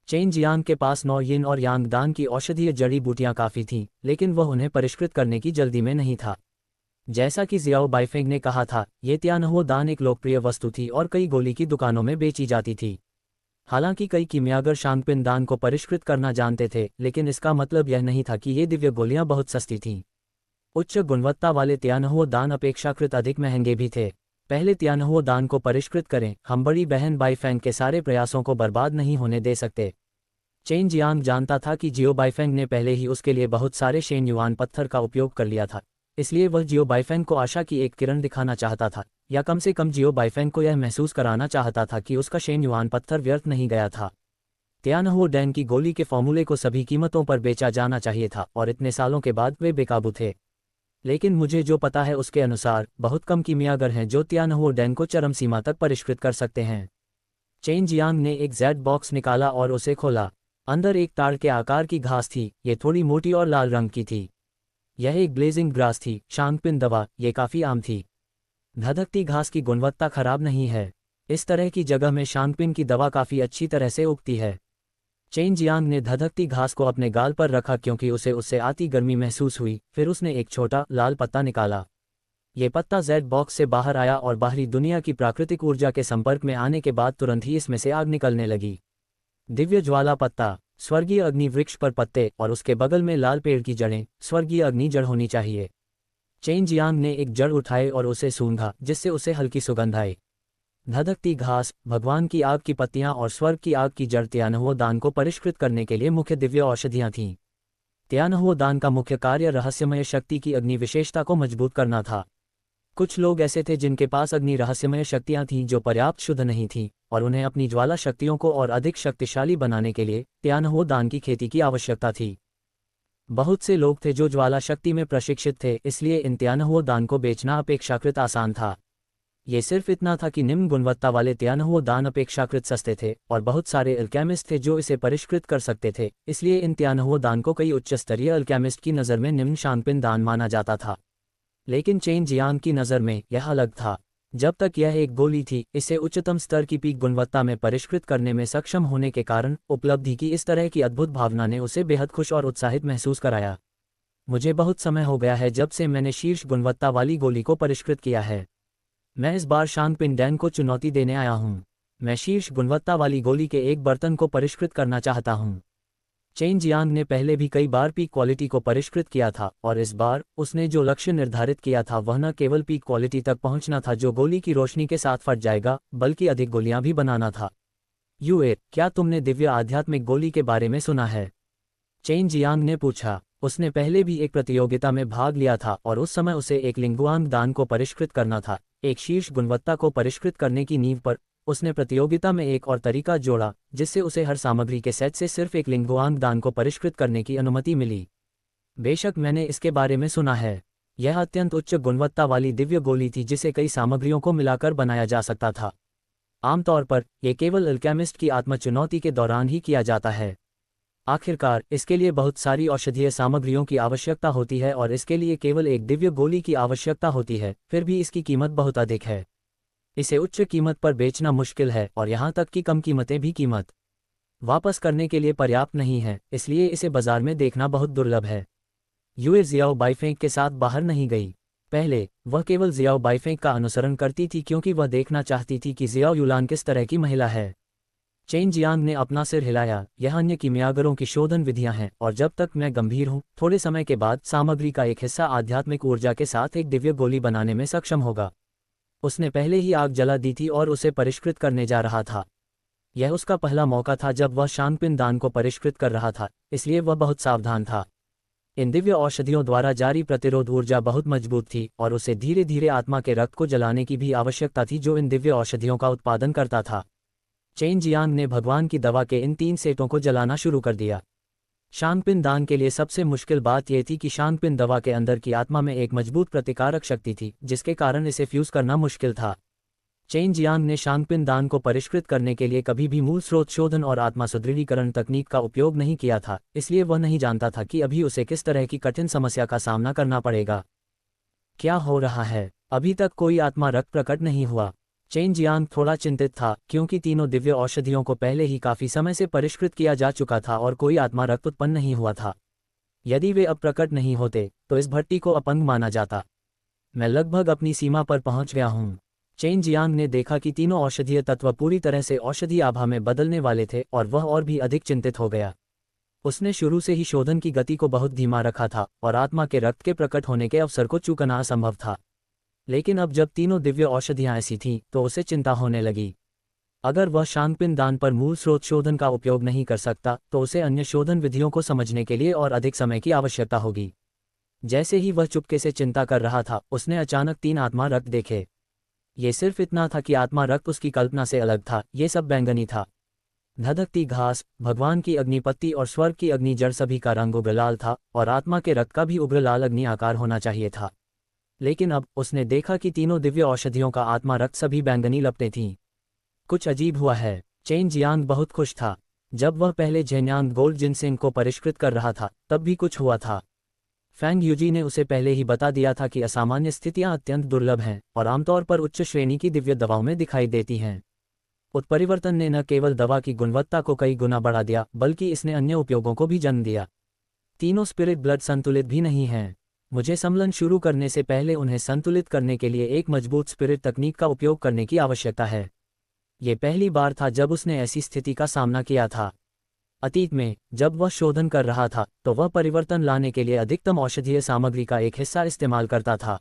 Chain Jiang के पास 9 यिन और यांग दान की औषधीय जड़ी बूटियां काफ़ी थीं, लेकिन वह उन्हें परिष्कृत करने की जल्दी में नहीं था। जैसा कि जियाओ बाइफेंग ने कहा था, ये त्यानहुओ दान एक लोकप्रिय वस्तु थी और कई गोली की दुकानों में बेची जाती थी। हालांकि कई कीमियागर शांगपिन दान को परिष्कृत करना जानते थे, लेकिन इसका मतलब यह नहीं था कि ये दिव्य गोलियां बहुत सस्ती थीं। उच्च गुणवत्ता वाले त्यानहुओ दान अपेक्षाकृत अधिक महंगे भी थे। पहले त्यानहुओ दान को परिष्कृत करें, हम बड़ी बहन बाइफेंग के सारे प्रयासों को बर्बाद नहीं होने दे सकते। चेन जियांग जानता था कि जियो बाइफेंग ने पहले ही उसके लिए बहुत सारे शेन युआन पत्थर का उपयोग कर लिया था, इसलिए वह जियो बाइफेंग को आशा की एक किरण दिखाना चाहता था, या कम से कम जियो बाइफेंग को यह महसूस कराना चाहता था कि उसका शेन युआन पत्थर व्यर्थ नहीं गया था। त्यानहुओ डैन की गोली के फॉर्मूले को सभी कीमतों पर बेचा जाना चाहिए था और इतने सालों के बाद वे बेकाबू थे। लेकिन मुझे जो पता है उसके अनुसार बहुत कम कीमियागर हैं जो त्यानहुओ डैन को चरम सीमा तक परिष्कृत कर सकते हैं। चेन जियांग ने एक जेड बॉक्स निकाला और उसे खोला। अंदर एक ताड़ के आकार की घास थी, ये थोड़ी मोटी और लाल रंग की थी। यह एक ब्लेजिंग ग्रास थी, शांगपिन दवा, ये काफ़ी आम थी। धधकती घास की गुणवत्ता खराब नहीं है। इस तरह की जगह में शांगपिन की दवा काफ़ी अच्छी तरह से उगती है। चेन जियांग ने धधकती घास को अपने गाल पर रखा क्योंकि उसे उससे आती गर्मी महसूस हुई। फिर उसने एक छोटा लाल पत्ता निकाला। ये पत्ता जेड बॉक्स से बाहर आया और बाहरी दुनिया की प्राकृतिक ऊर्जा के संपर्क में आने के बाद तुरंत ही इसमें से आग निकलने लगी। दिव्य ज्वाला पत्ता, स्वर्गीय अग्नि वृक्ष पर पत्ते और उसके बगल में लाल पेड़ की जड़ें, स्वर्गीय अग्नि जड़ होनी चाहिए। चेन जियांग ने एक जड़ उठाई और उसे सूंघा, जिससे उसे हल्की सुगंध आई। धधकती घास, भगवान की आग की पत्तियां और स्वर्ग की आग की जड़ त्यानहुओ दान को परिष्कृत करने के लिए मुख्य दिव्य औषधियां थीं। त्यानहुओ दान का मुख्य कार्य रहस्यमय शक्ति की अग्नि विशेषता को मजबूत करना था। कुछ लोग ऐसे थे जिनके पास अग्नि रहस्यमय शक्तियां थीं जो पर्याप्त शुद्ध नहीं थीं, और उन्हें अपनी ज्वाला शक्तियों को और अधिक शक्तिशाली बनाने के लिए त्यानहुओ दान की खेती की आवश्यकता थी। बहुत से लोग थे जो ज्वाला शक्ति में प्रशिक्षित थे, इसलिए इन त्यानहुओ दान को बेचना अपेक्षाकृत आसान था। ये सिर्फ इतना था कि निम्न गुणवत्ता वाले त्यानहुओ दान अपेक्षाकृत सस्ते थे और बहुत सारे अल्केमिस्ट थे जो इसे परिष्कृत कर सकते थे, इसलिए इन त्यानहुओ दान को कई उच्च स्तरीय अल्केमिस्ट की नज़र में निम्न शांगपिन दान माना जाता था। लेकिन चेन जियांग की नज़र में यह अलग था। जब तक यह एक गोली थी, इसे उच्चतम स्तर की पीक गुणवत्ता में परिष्कृत करने में सक्षम होने के कारण उपलब्धि की इस तरह की अद्भुत भावना ने उसे बेहद खुश और उत्साहित महसूस कराया। मुझे बहुत समय हो गया है जब से मैंने शीर्ष गुणवत्ता वाली गोली को परिष्कृत किया है। मैं इस बार शांगपिन डैन को चुनौती देने आया हूँ। मैं शीर्ष गुणवत्ता वाली गोली के एक बर्तन को परिष्कृत करना चाहता हूँ। चेन जियांग ने पहले भी कई बार पीक क्वालिटी को परिष्कृत किया था और इस बार उसने जो लक्ष्य निर्धारित किया था वह न केवल पीक क्वालिटी तक पहुंचना था जो गोली की रोशनी के साथ फट जाएगा, बल्कि अधिक गोलियां भी बनाना था। यूए, क्या तुमने दिव्य आध्यात्मिक गोली के बारे में सुना है? चेन जियांग ने पूछा। उसने पहले भी एक प्रतियोगिता में भाग लिया था और उस समय उसे एक लिंगुआंग दान को परिष्कृत करना था। एक शीर्ष गुणवत्ता को परिष्कृत करने की नींव पर उसने प्रतियोगिता में एक और तरीका जोड़ा, जिससे उसे हर सामग्री के सेट से सिर्फ एक लिंगुआंग दान को परिष्कृत करने की अनुमति मिली। बेशक मैंने इसके बारे में सुना है। यह अत्यंत उच्च गुणवत्ता वाली दिव्य गोली थी जिसे कई सामग्रियों को मिलाकर बनाया जा सकता था। आमतौर पर यह केवल अल्केमिस्ट की आत्मचुनौती के दौरान ही किया जाता है। आखिरकार इसके लिए बहुत सारी औषधीय सामग्रियों की आवश्यकता होती है और इसके लिए केवल एक दिव्य गोली की आवश्यकता होती है, फिर भी इसकी कीमत बहुत अधिक है। इसे उच्च कीमत पर बेचना मुश्किल है और यहाँ तक कि कम कीमतें भी कीमत वापस करने के लिए पर्याप्त नहीं है, इसलिए इसे बाजार में देखना बहुत दुर्लभ है। यूए जियाओ बाइफेंग के साथ बाहर नहीं गई। पहले वह केवल जियाओ बाइफेंग का अनुसरण करती थी क्योंकि वह देखना चाहती थी कि जियाओ युलान किस तरह की महिला है। चेन जियांग ने अपना सिर हिलाया। यह अन्य कीमियागरों की शोधन विधियां हैं और जब तक मैं गंभीर हूं, थोड़े समय के बाद सामग्री का एक हिस्सा आध्यात्मिक ऊर्जा के साथ एक दिव्य गोली बनाने में सक्षम होगा। उसने पहले ही आग जला दी थी और उसे परिष्कृत करने जा रहा था। यह उसका पहला मौका था जब वह शांगपिन दान को परिष्कृत कर रहा था, इसलिए वह बहुत सावधान था। इन दिव्य औषधियों द्वारा जारी प्रतिरोध ऊर्जा बहुत मजबूत थी और उसे धीरे धीरे आत्मा के रक्त को जलाने की भी आवश्यकता थी जो इन दिव्य औषधियों का उत्पादन करता था। चेन जियांग ने भगवान की दवा के इन 3 सेटों को जलाना शुरू कर दिया। शांगपिन दान के लिए सबसे मुश्किल बात यह थी कि शांगपिन दवा के अंदर की आत्मा में एक मजबूत प्रतिकारक शक्ति थी, जिसके कारण इसे फ्यूज करना मुश्किल था। चेन जियांग ने शांगपिन दान को परिष्कृत करने के लिए कभी भी मूल स्रोत शोधन और आत्मा सुदृढ़ीकरण तकनीक का उपयोग नहीं किया था, इसलिए वह नहीं जानता था कि अभी उसे किस तरह की कठिन समस्या का सामना करना पड़ेगा। क्या हो रहा है? अभी तक कोई आत्मा रक्त प्रकट नहीं हुआ। चेन जियांग थोड़ा चिंतित था क्योंकि तीनों दिव्य औषधियों को पहले ही काफी समय से परिष्कृत किया जा चुका था और कोई आत्मा रक्त उत्पन्न नहीं हुआ था। यदि वे अब प्रकट नहीं होते तो इस भट्टी को अपंग माना जाता। मैं लगभग अपनी सीमा पर पहुंच गया हूं। चेन जियांग ने देखा कि तीनों औषधीय तत्व पूरी तरह से औषधि आभा में बदलने वाले थे और वह और भी अधिक चिंतित हो गया। उसने शुरू से ही शोधन की गति को बहुत धीमा रखा था और आत्मा के रक्त के प्रकट होने के अवसर को चूकना असंभव था। लेकिन अब जब तीनों दिव्य औषधियां ऐसी थीं तो उसे चिंता होने लगी। अगर वह शांगपिन दान पर मूल स्रोत शोधन का उपयोग नहीं कर सकता तो उसे अन्य शोधन विधियों को समझने के लिए और अधिक समय की आवश्यकता होगी। जैसे ही वह चुपके से चिंता कर रहा था उसने अचानक 3 आत्मा रक्त देखे। ये सिर्फ इतना था कि आत्मा रक्त उसकी कल्पना से अलग था, ये सब बैंगनी था। धधकती घास, भगवान की अग्निपत्ति और स्वर्ग की अग्नि जड़ सभी का रंग उग्र लाल था और आत्मा के रक्त का भी उग्र लाल अग्नि आकार होना चाहिए था। लेकिन अब उसने देखा कि तीनों दिव्य औषधियों का आत्मा रक्त सभी बैंगनी लपटें थीं। कुछ अजीब हुआ है। चेन जियांग बहुत खुश था। जब वह पहले झेन्यांग गोल्ड जिनसेंग को परिष्कृत कर रहा था तब भी कुछ हुआ था। फैंग यूजी ने उसे पहले ही बता दिया था कि असामान्य स्थितियां अत्यंत दुर्लभ हैं और आमतौर पर उच्च श्रेणी की दिव्य दवाओं में दिखाई देती हैं। उत्परिवर्तन ने न केवल दवा की गुणवत्ता को कई गुना बढ़ा दिया बल्कि इसने अन्य उपयोगों को भी जन्म दिया। तीनों स्पिरिट ब्लड संतुलित भी नहीं हैं। मुझे सम्मेलन शुरू करने से पहले उन्हें संतुलित करने के लिए एक मजबूत स्पिरिट तकनीक का उपयोग करने की आवश्यकता है। ये पहली बार था जब उसने ऐसी स्थिति का सामना किया था। अतीत में जब वह शोधन कर रहा था तो वह परिवर्तन लाने के लिए अधिकतम औषधीय सामग्री का एक हिस्सा इस्तेमाल करता था।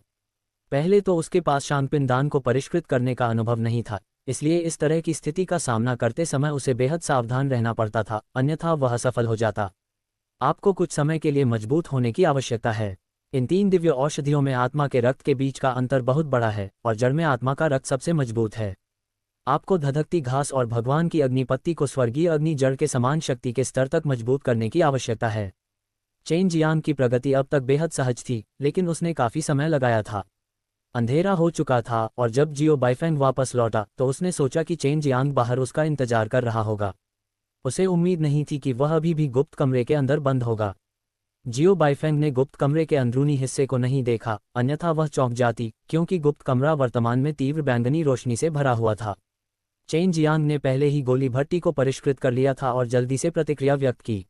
पहले तो उसके पास शांगपिन दान को परिष्कृत करने का अनुभव नहीं था, इसलिए इस तरह की स्थिति का सामना करते समय उसे बेहद सावधान रहना पड़ता था, अन्यथा वह असफल हो जाता। आपको कुछ समय के लिए मजबूत होने की आवश्यकता है। इन 3 दिव्य औषधियों में आत्मा के रक्त के बीच का अंतर बहुत बड़ा है और जड़ में आत्मा का रक्त सबसे मजबूत है। आपको धधकती घास और भगवान की अग्निपत्ति को स्वर्गीय अग्नि जड़ के समान शक्ति के स्तर तक मजबूत करने की आवश्यकता है। चेन जियांग की प्रगति अब तक बेहद सहज थी, लेकिन उसने काफी समय लगाया था। अंधेरा हो चुका था और जब जियो बाइफेंग वापस लौटा तो उसने सोचा कि चेन जियांग बाहर उसका इंतजार कर रहा होगा। उसे उम्मीद नहीं थी कि वह अभी भी गुप्त कमरे के अंदर बंद होगा। जियो बाइफेंग ने गुप्त कमरे के अंदरूनी हिस्से को नहीं देखा, अन्यथा वह चौंक जाती क्योंकि गुप्त कमरा वर्तमान में तीव्र बैंगनी रोशनी से भरा हुआ था। चेन जियांग ने पहले ही गोली भट्टी को परिष्कृत कर लिया था और जल्दी से प्रतिक्रिया व्यक्त की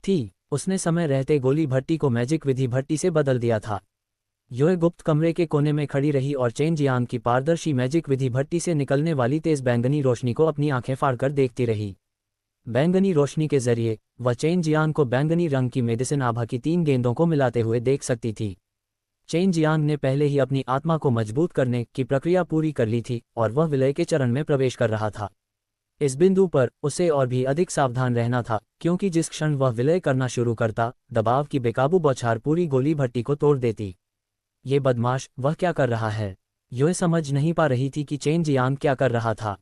थी। उसने समय रहते गोली भट्टी को मैजिक विधि भट्टी से बदल दिया था। यह गुप्त कमरे के कोने में खड़ी रही और चेन जियांग की पारदर्शी मैजिक विधि भट्टी से निकलने वाली तेज बैंगनी रोशनी को अपनी आंखें फाड़कर देखती रही। बैंगनी रोशनी के जरिए वह चेन जियांग को बैंगनी रंग की मेडिसिन आभा की 3 गेंदों को मिलाते हुए देख सकती थी। चेन जियांग ने पहले ही अपनी आत्मा को मजबूत करने की प्रक्रिया पूरी कर ली थी और वह विलय के चरण में प्रवेश कर रहा था। इस बिंदु पर उसे और भी अधिक सावधान रहना था क्योंकि जिस क्षण वह विलय करना शुरू करता, दबाव की बेकाबू बौछार पूरी गोली भट्टी को तोड़ देती। ये बदमाश, वह क्या कर रहा है? यह समझ नहीं पा रही थी कि चेन जियांग क्या कर रहा था।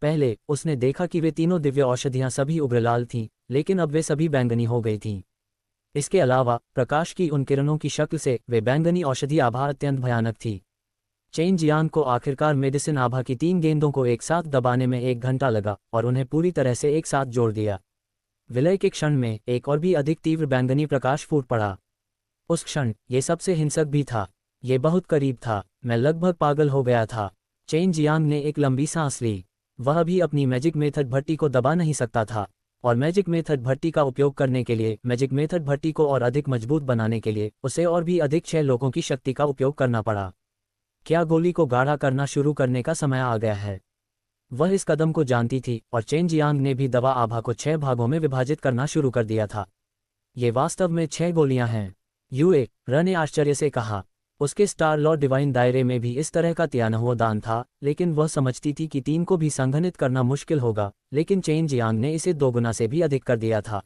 पहले उसने देखा कि वे तीनों दिव्य औषधियां सभी उग्रलाल थीं, लेकिन अब वे सभी बैंगनी हो गई थीं। इसके अलावा प्रकाश की उन किरणों की शक्ल से वे बैंगनी औषधि आभा अत्यंत भयानक थी। चेन जियांग को आखिरकार मेडिसिन आभा की 3 गेंदों को एक साथ दबाने में 1 घंटा लगा और उन्हें पूरी तरह से एक साथ जोड़ दिया। विलय के क्षण में एक और भी अधिक तीव्र बैंगनी प्रकाश फूट पड़ा। उस क्षण ये सबसे हिंसक भी था। ये बहुत करीब था। मैं लगभग पागल हो गया था। चेन जियांग ने एक लंबी सांस ली। वह भी अपनी मैजिक मेथड भट्टी को दबा नहीं सकता था और मैजिक मेथड भट्टी का उपयोग करने के लिए, मैजिक मेथड भट्टी को और अधिक मजबूत बनाने के लिए उसे और भी अधिक 6 लोगों की शक्ति का उपयोग करना पड़ा। क्या गोली को गाढ़ा करना शुरू करने का समय आ गया है? वह इस कदम को जानती थी और चेन जियांग ने भी दवा आभा को 6 भागों में विभाजित करना शुरू कर दिया था। ये वास्तव में 6 गोलियां हैं। यूए र ने आश्चर्य से कहा। उसके स्टार लॉर्ड डिवाइन दायरे में भी इस तरह का त्यानहुआ दान था, लेकिन वह समझती थी कि 3 को भी संघनित करना मुश्किल होगा, लेकिन चेन जियांग ने इसे 2 गुना से भी अधिक कर दिया था।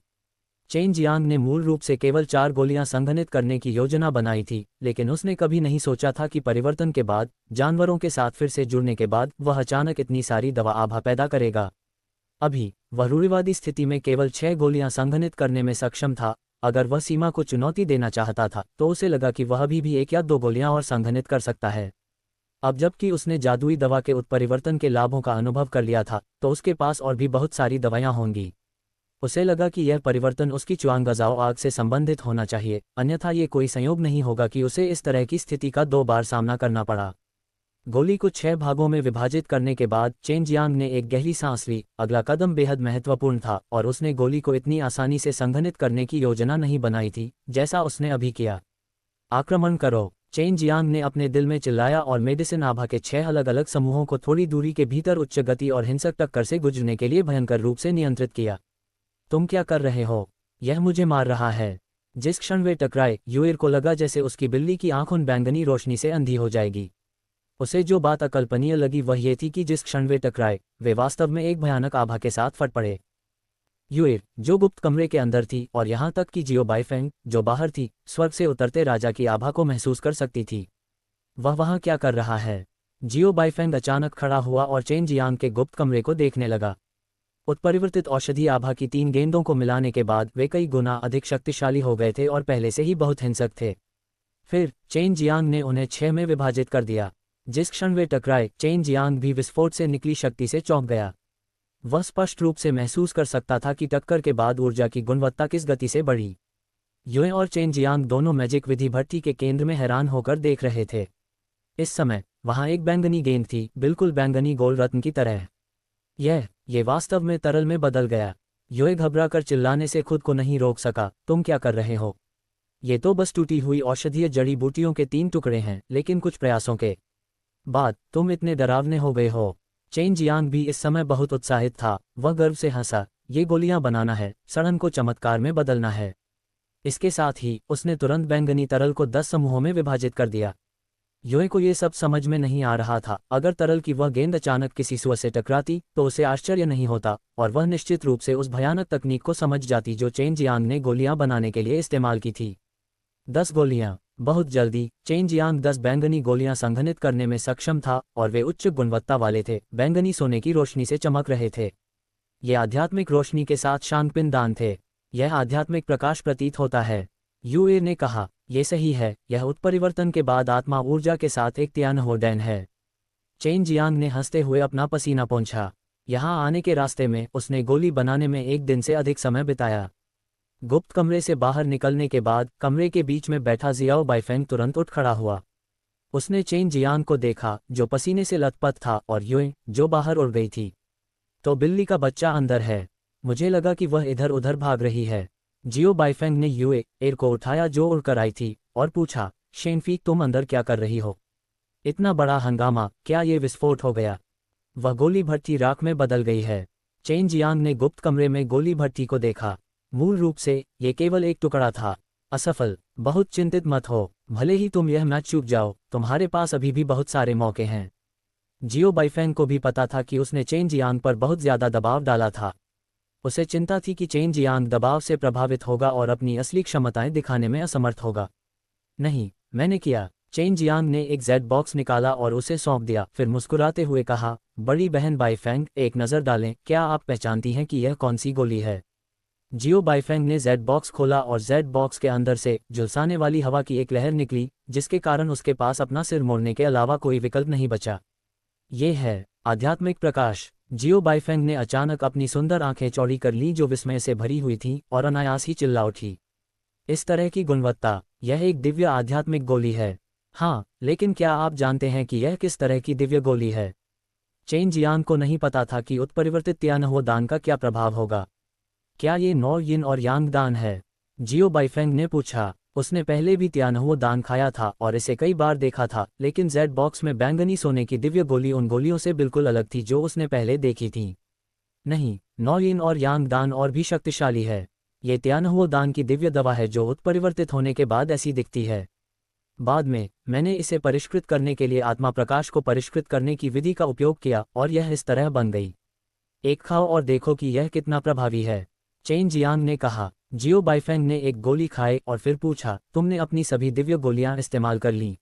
चेन जियांग ने मूल रूप से केवल 4 गोलियां संघनित करने की योजना बनाई थी, लेकिन उसने कभी नहीं सोचा था कि परिवर्तन के बाद, जानवरों के साथ फिर से जुड़ने के बाद, वह अचानक इतनी सारी दवा आभा पैदा करेगा। अभी वह रूढ़िवादी स्थिति में केवल 6 गोलियां संघनित करने में सक्षम था। अगर वह सीमा को चुनौती देना चाहता था तो उसे लगा कि वह अभी भी 1 या 2 गोलियां और संघनित कर सकता है। अब जबकि उसने जादुई दवा के उत्परिवर्तन के लाभों का अनुभव कर लिया था, तो उसके पास और भी बहुत सारी दवाएं होंगी। उसे लगा कि यह परिवर्तन उसकी च्वांगजाओ आग से संबंधित होना चाहिए, अन्यथा ये कोई संयोग नहीं होगा कि उसे इस तरह की स्थिति का 2 बार सामना करना पड़ा। गोली को 6 भागों में विभाजित करने के बाद चेन जियांग ने एक गहरी सांस ली। अगला कदम बेहद महत्वपूर्ण था और उसने गोली को इतनी आसानी से संघनित करने की योजना नहीं बनाई थी जैसा उसने अभी किया। आक्रमण करो, चेन जियांग ने अपने दिल में चिल्लाया और मेडिसिन आभा के 6 अलग अलग समूहों को थोड़ी दूरी के भीतर उच्च गति और हिंसक टक्कर से गुजरने के लिए भयंकर रूप से नियंत्रित किया। तुम क्या कर रहे हो? यह मुझे मार रहा है। जिस क्षण वे टकराए, युएर को लगा जैसे उसकी बिल्ली की आंख उन बैंगनी रोशनी से अंधी हो जाएगी। उसे जो बात अकल्पनीय लगी वह ये थी कि जिस क्षण वे टकराए, वे वास्तव में एक भयानक आभा के साथ फट पड़े। युएर, जो गुप्त कमरे के अंदर थी, और यहाँ तक कि जियो बाइफेंग, जो बाहर थी, स्वर्ग से उतरते राजा की आभा को महसूस कर सकती थी। वह वहाँ क्या कर रहा है? जियो बाइफेंग अचानक खड़ा हुआ और चेन जियांग के गुप्त कमरे को देखने लगा। उत्परिवर्तित औषधि आभा की 3 गेंदों को मिलाने के बाद वे कई गुना अधिक शक्तिशाली हो गए थे और पहले से ही बहुत हिंसक थे। फिर चेन जियांग ने उन्हें 6 में विभाजित कर दिया। जिस क्षण वे टकराए, चेन जियांग भी विस्फोट से निकली शक्ति से चौंक गया। वह स्पष्ट रूप से महसूस कर सकता था कि टक्कर के बाद ऊर्जा की गुणवत्ता किस गति से बढ़ी। युए और चेन जियांग दोनों मैजिक विधि भट्टी के केंद्र में हैरान होकर देख रहे थे। इस समय वहां एक बैंगनी गेंद थी, बिल्कुल बैंगनी गोल रत्न की तरह। ये वास्तव में तरल में बदल गया। युए घबराकर चिल्लाने से खुद को नहीं रोक सका। तुम क्या कर रहे हो? ये तो बस टूटी हुई औषधीय जड़ी बूटियों के 3 टुकड़े हैं, लेकिन कुछ प्रयासों के बाद तुम इतने डरावने हो गए हो। चेन जियांग भी इस समय बहुत उत्साहित था। वह गर्व से हंसा। ये गोलियां बनाना है, सड़न को चमत्कार में बदलना है। इसके साथ ही उसने तुरंत बैंगनी तरल को 10 समूहों में विभाजित कर दिया। युए को ये सब समझ में नहीं आ रहा था। अगर तरल की वह गेंद अचानक किसी सुअर से टकराती तो उसे आश्चर्य नहीं होता, और वह निश्चित रूप से उस भयानक तकनीक को समझ जाती जो चेन जियांग ने गोलियां बनाने के लिए इस्तेमाल की थी। 10 गोलियां। बहुत जल्दी चेन जियांग 10 बैंगनी गोलियां संघनित करने में सक्षम था, और वे उच्च गुणवत्ता वाले थे, बैंगनी सोने की रोशनी से चमक रहे थे। ये आध्यात्मिक रोशनी के साथ शांतपिन दान थे। यह आध्यात्मिक प्रकाश प्रतीत होता है। युए ने कहा, यह सही है, यह उत्परिवर्तन के बाद आत्मा ऊर्जा के साथ एक त्यानहोडैन है। चेन जियांग ने हंसते हुए अपना पसीना पोंछा। यहाँ आने के रास्ते में उसने गोली बनाने में 1 दिन से अधिक समय बिताया। गुप्त कमरे से बाहर निकलने के बाद कमरे के बीच में बैठा जियाओ बाइफेंग तुरंत उठ खड़ा हुआ। उसने चेन जियांग को देखा, जो पसीने से लथपथ था, और युए, जो बाहर उड़ गई थी। तो बिल्ली का बच्चा अंदर है। मुझे लगा कि वह इधर उधर भाग रही है। जियो बाइफेंग ने युएर को उठाया जो उड़कर आई थी, और पूछा, शेनफी, तुम अंदर क्या कर रही हो? इतना बड़ा हंगामा, क्या ये विस्फोट हो गया? वह गोली भट्टी राख में बदल गई है। चेन जियांग ने गुप्त कमरे में गोली भट्टी को देखा। मूल रूप से ये केवल एक टुकड़ा था। असफल। बहुत चिंतित मत हो, भले ही तुम यह मैच चूक जाओ, तुम्हारे पास अभी भी बहुत सारे मौके हैं। जियो बाइफेंग को भी पता था कि उसने चेन जियांग पर बहुत ज्यादा दबाव डाला था। उसे चिंता थी कि चेन जियांग दबाव से प्रभावित होगा और अपनी असली क्षमताएं दिखाने में असमर्थ होगा। नहीं, मैंने किया। चेन जियांग ने एक जेड बॉक्स निकाला और उसे सौंप दिया, फिर मुस्कुराते हुए कहा, बड़ी बहन बाइफेंग, एक नज़र डालें, क्या आप पहचानती हैं कि यह कौन सी गोली है? जियो बाइफेंग ने जेड बॉक्स खोला और जेड बॉक्स के अंदर से झुलसाने वाली हवा की एक लहर निकली, जिसके कारण उसके पास अपना सिर मोड़ने के अलावा कोई विकल्प नहीं बचा। ये है आध्यात्मिक प्रकाश। जियो बाइफेंग ने अचानक अपनी सुंदर आंखें चौड़ी कर लीं जो विस्मय से भरी हुई थीं, और अनायास ही चिल्ला उठी। इस तरह की गुणवत्ता, यह एक दिव्य आध्यात्मिक गोली है। हाँ, लेकिन क्या आप जानते हैं कि यह किस तरह की दिव्य गोली है? चेन जियांग को नहीं पता था कि उत्परिवर्तित त्यानहो दान का क्या प्रभाव होगा। क्या ये 9 यिन और यांग दान है? जियो बाइफेंग ने पूछा। उसने पहले भी त्यानहो दान खाया था और इसे कई बार देखा था, लेकिन जेड बॉक्स में बैंगनी सोने की दिव्य गोली उन गोलियों से बिल्कुल अलग थी जो उसने पहले देखी थी। नहीं, 9 यिन और यांग दान और भी शक्तिशाली है। ये त्यानहो दान की दिव्य दवा है जो उत्परिवर्तित होने के बाद ऐसी दिखती है। बाद में मैंने इसे परिष्कृत करने के लिए आत्मा प्रकाश को परिष्कृत करने की विधि का उपयोग किया और यह इस तरह बन गई। एक खाओ और देखो कि यह कितना प्रभावी है, चेन जियांग ने कहा। जियो बाइफेंग ने एक गोली खाई और फिर पूछा, तुमने अपनी सभी दिव्य गोलियां इस्तेमाल कर लीं?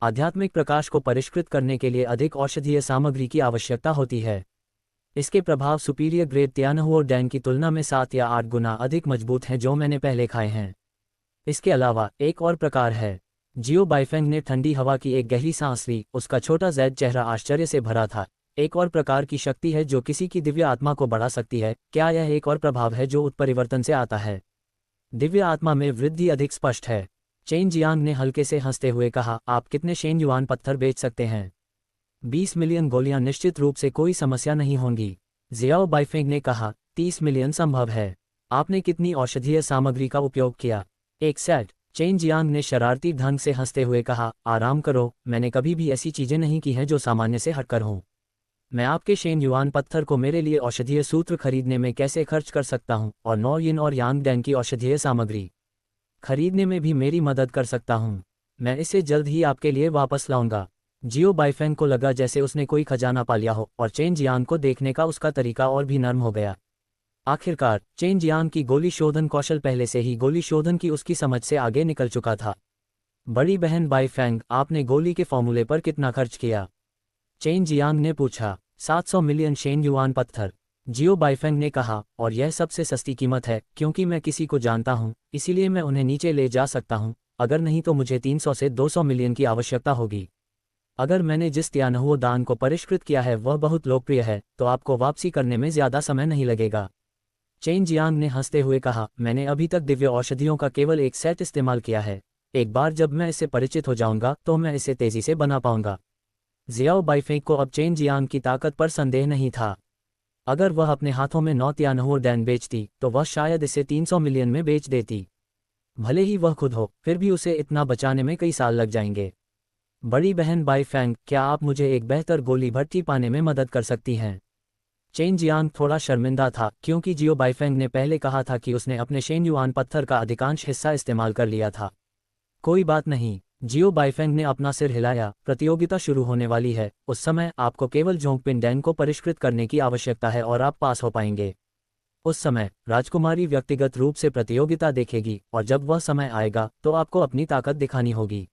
आध्यात्मिक प्रकाश को परिष्कृत करने के लिए अधिक औषधीय सामग्री की आवश्यकता होती है। इसके प्रभाव सुपीरियर ग्रेड त्यानहो डैन की तुलना में 7 या 8 गुना अधिक मजबूत हैं जो मैंने पहले खाए हैं। इसके अलावा एक और प्रकार है। जियो बाइफेंग ने ठंडी हवा की एक गहरी सांस ली। उसका छोटा जैद चेहरा आश्चर्य से भरा था। एक और प्रकार की शक्ति है जो किसी की दिव्य आत्मा को बढ़ा सकती है। क्या यह एक और प्रभाव है जो उत्परिवर्तन से आता है? दिव्य आत्मा में वृद्धि अधिक स्पष्ट है। चेन जियांग ने हल्के से हंसते हुए कहा, आप कितने शेन युआन पत्थर बेच सकते हैं? 20 मिलियन गोलियां निश्चित रूप से कोई समस्या नहीं होंगी। जियाओ बाइफेंग ने कहा, 30 मिलियन संभव है। आपने कितनी औषधीय सामग्री का उपयोग किया? एक सेट। चेन जियांग ने शरारती ढंग से हंसते हुए कहा, आराम करो, मैंने कभी भी ऐसी चीजें नहीं की हैं जो सामान्य से हटकर हों। मैं आपके शेन युआन पत्थर को मेरे लिए औषधीय सूत्र खरीदने में कैसे खर्च कर सकता हूं, और 9 यिन और यांग डैन की औषधीय सामग्री खरीदने में भी मेरी मदद कर सकता हूं। मैं इसे जल्द ही आपके लिए वापस लाऊंगा। जियो बाइफेंग को लगा जैसे उसने कोई खजाना पा लिया हो, और चेन जियांग को देखने का उसका तरीका और भी नर्म हो गया। आखिरकार चेन जियांग की गोली शोधन कौशल पहले से ही गोली शोधन की उसकी समझ से आगे निकल चुका था। बड़ी बहन बाइफेंग, आपने गोली के फॉर्मूले पर कितना खर्च किया? चेन जियांग ने पूछा। 700 मिलियन शेन युआन पत्थर। जियो बाइफेंग ने कहा, और यह सबसे सस्ती कीमत है, क्योंकि मैं किसी को जानता हूं, इसीलिए मैं उन्हें नीचे ले जा सकता हूं। अगर नहीं तो मुझे 300 से 200 मिलियन की आवश्यकता होगी। अगर मैंने जिस त्यानहुओ दान को परिष्कृत किया है वह बहुत लोकप्रिय है, तो आपको वापसी करने में ज्यादा समय नहीं लगेगा। चेन जियांग ने हंसते हुए कहा, मैंने अभी तक दिव्य औषधियों का केवल एक सेट इस्तेमाल किया है। एक बार जब मैं इससे परिचित हो जाऊंगा तो मैं इसे तेजी से बना पाऊंगा। जियाओ बाइफेंग को अब चेन जियांग की ताकत पर संदेह नहीं था। अगर वह अपने हाथों में 9 त्यानहुओ डैन बेचती तो वह शायद इसे 300 मिलियन में बेच देती। भले ही वह खुद हो, फिर भी उसे इतना बचाने में कई साल लग जाएंगे। बड़ी बहन बाइफेंग, क्या आप मुझे एक बेहतर गोली भट्टी पाने में मदद कर सकती हैं? चेन जियांग थोड़ा शर्मिंदा था, क्योंकि जियो बाइफेंग ने पहले कहा था कि उसने अपने शेन युआन पत्थर का अधिकांश हिस्सा इस्तेमाल कर लिया था। कोई बात नहीं। जियो बाइफेंग ने अपना सिर हिलाया, प्रतियोगिता शुरू होने वाली है। उस समय आपको केवल जोंगपिन डैन को परिष्कृत करने की आवश्यकता है और आप पास हो पाएंगे। उस समय राजकुमारी व्यक्तिगत रूप से प्रतियोगिता देखेगी, और जब वह समय आएगा तो आपको अपनी ताकत दिखानी होगी।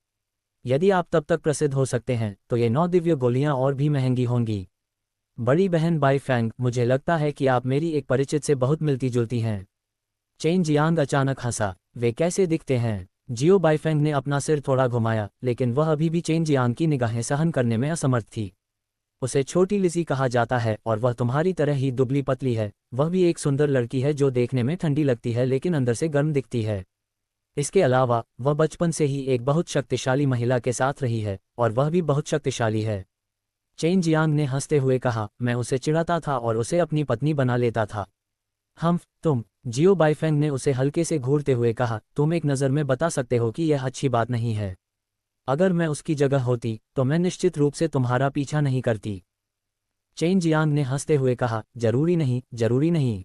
यदि आप तब तक प्रसिद्ध हो सकते हैं तो ये 9 दिव्य गोलियां और भी महंगी होंगी। बड़ी बहन बाइफेंग, मुझे लगता है कि आप मेरी एक परिचित से बहुत मिलती जुलती हैं। चेन जियांग अचानक हंसा। वे कैसे दिखते हैं? जियो बाइफेंग ने अपना सिर थोड़ा घुमाया, लेकिन वह अभी भी चेन जियांग की निगाहें सहन करने में असमर्थ थी। उसे छोटी लिज़ी कहा जाता है, और वह तुम्हारी तरह ही दुबली पतली है। वह भी एक सुंदर लड़की है जो देखने में ठंडी लगती है लेकिन अंदर से गर्म दिखती है। इसके अलावा वह बचपन से ही एक बहुत शक्तिशाली महिला के साथ रही है, और वह भी बहुत शक्तिशाली है। चेन जियांग ने हंसते हुए कहा, मैं उसे चिढ़ाता था और उसे अपनी पत्नी बना लेता था। तुम। जियो बाइफेंग ने उसे हल्के से घूरते हुए कहा, तुम एक नज़र में बता सकते हो कि यह अच्छी बात नहीं है। अगर मैं उसकी जगह होती तो मैं निश्चित रूप से तुम्हारा पीछा नहीं करती। चेन जियांग ने हंसते हुए कहा, जरूरी नहीं, जरूरी नहीं।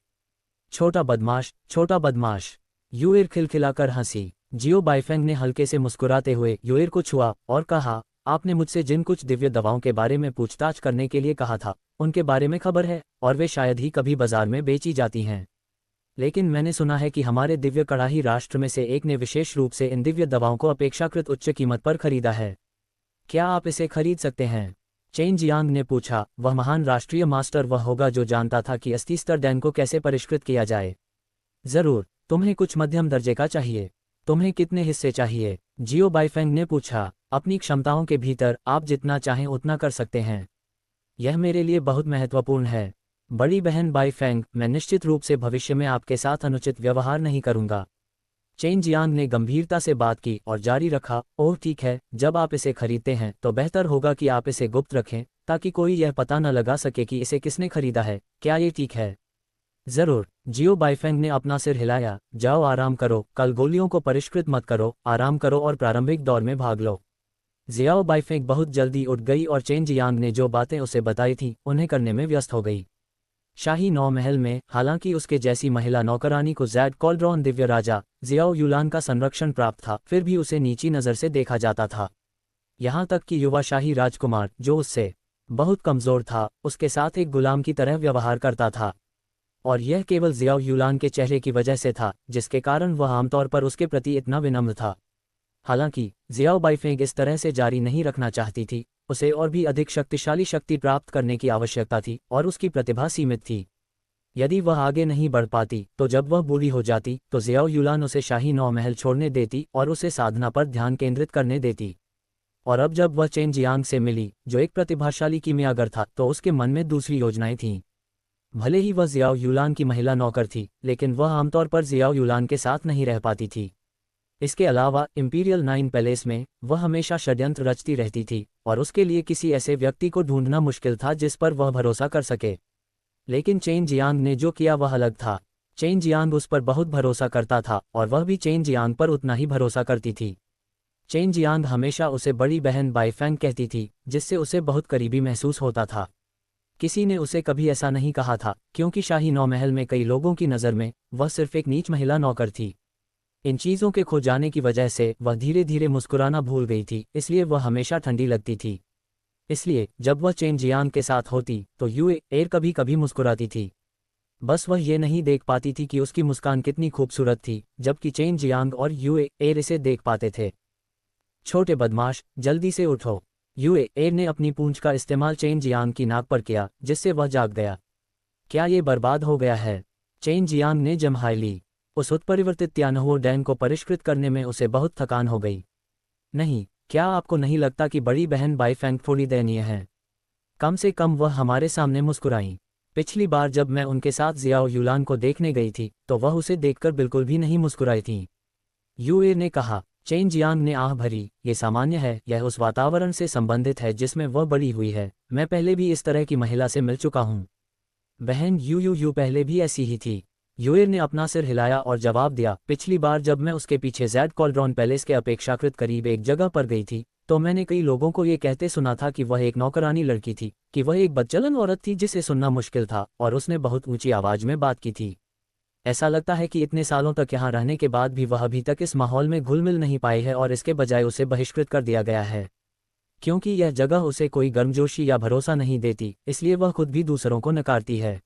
छोटा बदमाश, छोटा बदमाश। यूएर खिलखिलाकर हंसी। जियो बाइफेंग ने हल्के से मुस्कुराते हुए यूएर को छुआ और कहा, आपने मुझसे जिन कुछ दिव्य दवाओं के बारे में पूछताछ करने के लिए कहा था, उनके बारे में खबर है, और वे शायद ही कभी बाजार में बेची जाती हैं। लेकिन मैंने सुना है कि हमारे दिव्य कड़ाही राष्ट्र में से एक ने विशेष रूप से इन दिव्य दवाओं को अपेक्षाकृत उच्च कीमत पर खरीदा है। क्या आप इसे खरीद सकते हैं? चेन जियांग ने पूछा। वह महान राष्ट्रीय मास्टर वह होगा जो जानता था कि अस्थि स्तर डैन को कैसे परिष्कृत किया जाए। जरूर। तुम्हें कुछ मध्यम दर्जे का चाहिए? तुम्हें कितने हिस्से चाहिए? जियो बाइफेंग ने पूछा। अपनी क्षमताओं के भीतर आप जितना चाहें उतना कर सकते हैं। यह मेरे लिए बहुत महत्वपूर्ण है। बड़ी बहन बाइफेंग, मैं निश्चित रूप से भविष्य में आपके साथ अनुचित व्यवहार नहीं करूंगा। चेन जियांग ने गंभीरता से बात की और जारी रखा, ओह ठीक है, जब आप इसे खरीदते हैं तो बेहतर होगा कि आप इसे गुप्त रखें, ताकि कोई यह पता न लगा सके कि इसे किसने खरीदा है। क्या ये ठीक है? जरूर। जियो बाइफेंग ने अपना सिर हिलाया। जाओ आराम करो, कल गोलियों को परिष्कृत मत करो, आराम करो और प्रारंभिक दौर में भाग लो। जियाओ बाइफेंग बहुत जल्दी उठ गई और चेन जियांग ने जो बातें उसे बताई थीं उन्हें करने में व्यस्त हो गई। शाही नौ महल में हालांकि उसके जैसी महिला नौकरानी को ज़ैड कॉल्ड्रॉन दिव्य राजा जियाओ युलान का संरक्षण प्राप्त था, फिर भी उसे नीची नज़र से देखा जाता था। यहाँ तक कि युवा शाही राजकुमार, जो उससे बहुत कमज़ोर था, उसके साथ एक गुलाम की तरह व्यवहार करता था। और यह केवल जियाओ युलान के चेहरे की वजह से था, जिसके कारण वह आमतौर पर उसके प्रति इतना विनम्र था। हालांकि जियाओ बाइफेंग इस तरह से जारी नहीं रखना चाहती थी। उसे और भी अधिक शक्तिशाली शक्ति प्राप्त करने की आवश्यकता थी, और उसकी प्रतिभा सीमित थी। यदि वह आगे नहीं बढ़ पाती तो जब वह बूढ़ी हो जाती तो जियाओ युलान उसे शाही नौ महल छोड़ने देती और उसे साधना पर ध्यान केंद्रित करने देती। और अब जब वह चेन जियांग से मिली, जो एक प्रतिभाशाली कीमियागर था, तो उसके मन में दूसरी योजनाएं थीं। भले ही वह जियाओ युलान की महिला नौकर थी, लेकिन वह आमतौर पर जियाओ युलान के साथ नहीं रह पाती थी। इसके अलावा इंपीरियल 9 पैलेस में वह हमेशा षड्यंत्र रचती रहती थी और उसके लिए किसी ऐसे व्यक्ति को ढूंढना मुश्किल था जिस पर वह भरोसा कर सके। लेकिन चेन जियांग ने जो किया वह अलग था। चेन जियांग उस पर बहुत भरोसा करता था और वह भी चेन जियांग पर उतना ही भरोसा करती थी। चेन जियांग हमेशा उसे बड़ी बहन बाईफेंग कहती थी, जिससे उसे बहुत करीबी महसूस होता था। किसी ने उसे कभी ऐसा नहीं कहा था, क्योंकि शाही नौमहल में कई लोगों की नज़र में वह सिर्फ एक नीच महिला नौकर थी। इन चीज़ों के खो जाने की वजह से वह धीरे धीरे मुस्कुराना भूल गई थी, इसलिए वह हमेशा ठंडी लगती थी। इसलिए जब वह चेन जियांग के साथ होती तो यूए एर कभी कभी मुस्कुराती थी। बस वह ये नहीं देख पाती थी कि उसकी मुस्कान कितनी खूबसूरत थी, जबकि चेन जियांग और यूए एर इसे देख पाते थे। छोटे बदमाश, जल्दी से उठो। यूए एर ने अपनी पूंछ का इस्तेमाल चेन जियांग की नाक पर किया, जिससे वह जाग गया। क्या ये बर्बाद हो गया है? चेन जियांग ने जम्हाई ली। उस उत्परिवर्तित त्यानहुओ डैन को परिष्कृत करने में उसे बहुत थकान हो गई। नहीं, क्या आपको नहीं लगता कि बड़ी बहन बाईफेंग थोड़ी दयनीय है? कम से कम वह हमारे सामने मुस्कुराई। पिछली बार जब मैं उनके साथ जियाओ युलान को देखने गई थी तो वह उसे देखकर बिल्कुल भी नहीं मुस्कुराई थी। यूए ने कहा। चेन जियांग ने आह भरी। ये सामान्य है, यह उस वातावरण से संबंधित है जिसमें वह बड़ी हुई है। मैं पहले भी इस तरह की महिला से मिल चुका हूँ। बहन यू पहले भी ऐसी ही थी। यूएर ने अपना सिर हिलाया और जवाब दिया, पिछली बार जब मैं उसके पीछे ज़ेड कॉल्ड्रॉन पैलेस के अपेक्षाकृत करीब एक जगह पर गई थी तो मैंने कई लोगों को ये कहते सुना था कि वह एक नौकरानी लड़की थी, कि वह एक बदचलन औरत थी जिसे सुनना मुश्किल था, और उसने बहुत ऊंची आवाज़ में बात की थी। ऐसा लगता है कि इतने सालों तक यहाँ रहने के बाद भी वह अभी तक इस माहौल में घुल मिल नहीं पाई है और इसके बजाय उसे बहिष्कृत कर दिया गया है। क्योंकि यह जगह उसे कोई गर्मजोशी या भरोसा नहीं देती, इसलिए वह खुद भी दूसरों को नकारती है।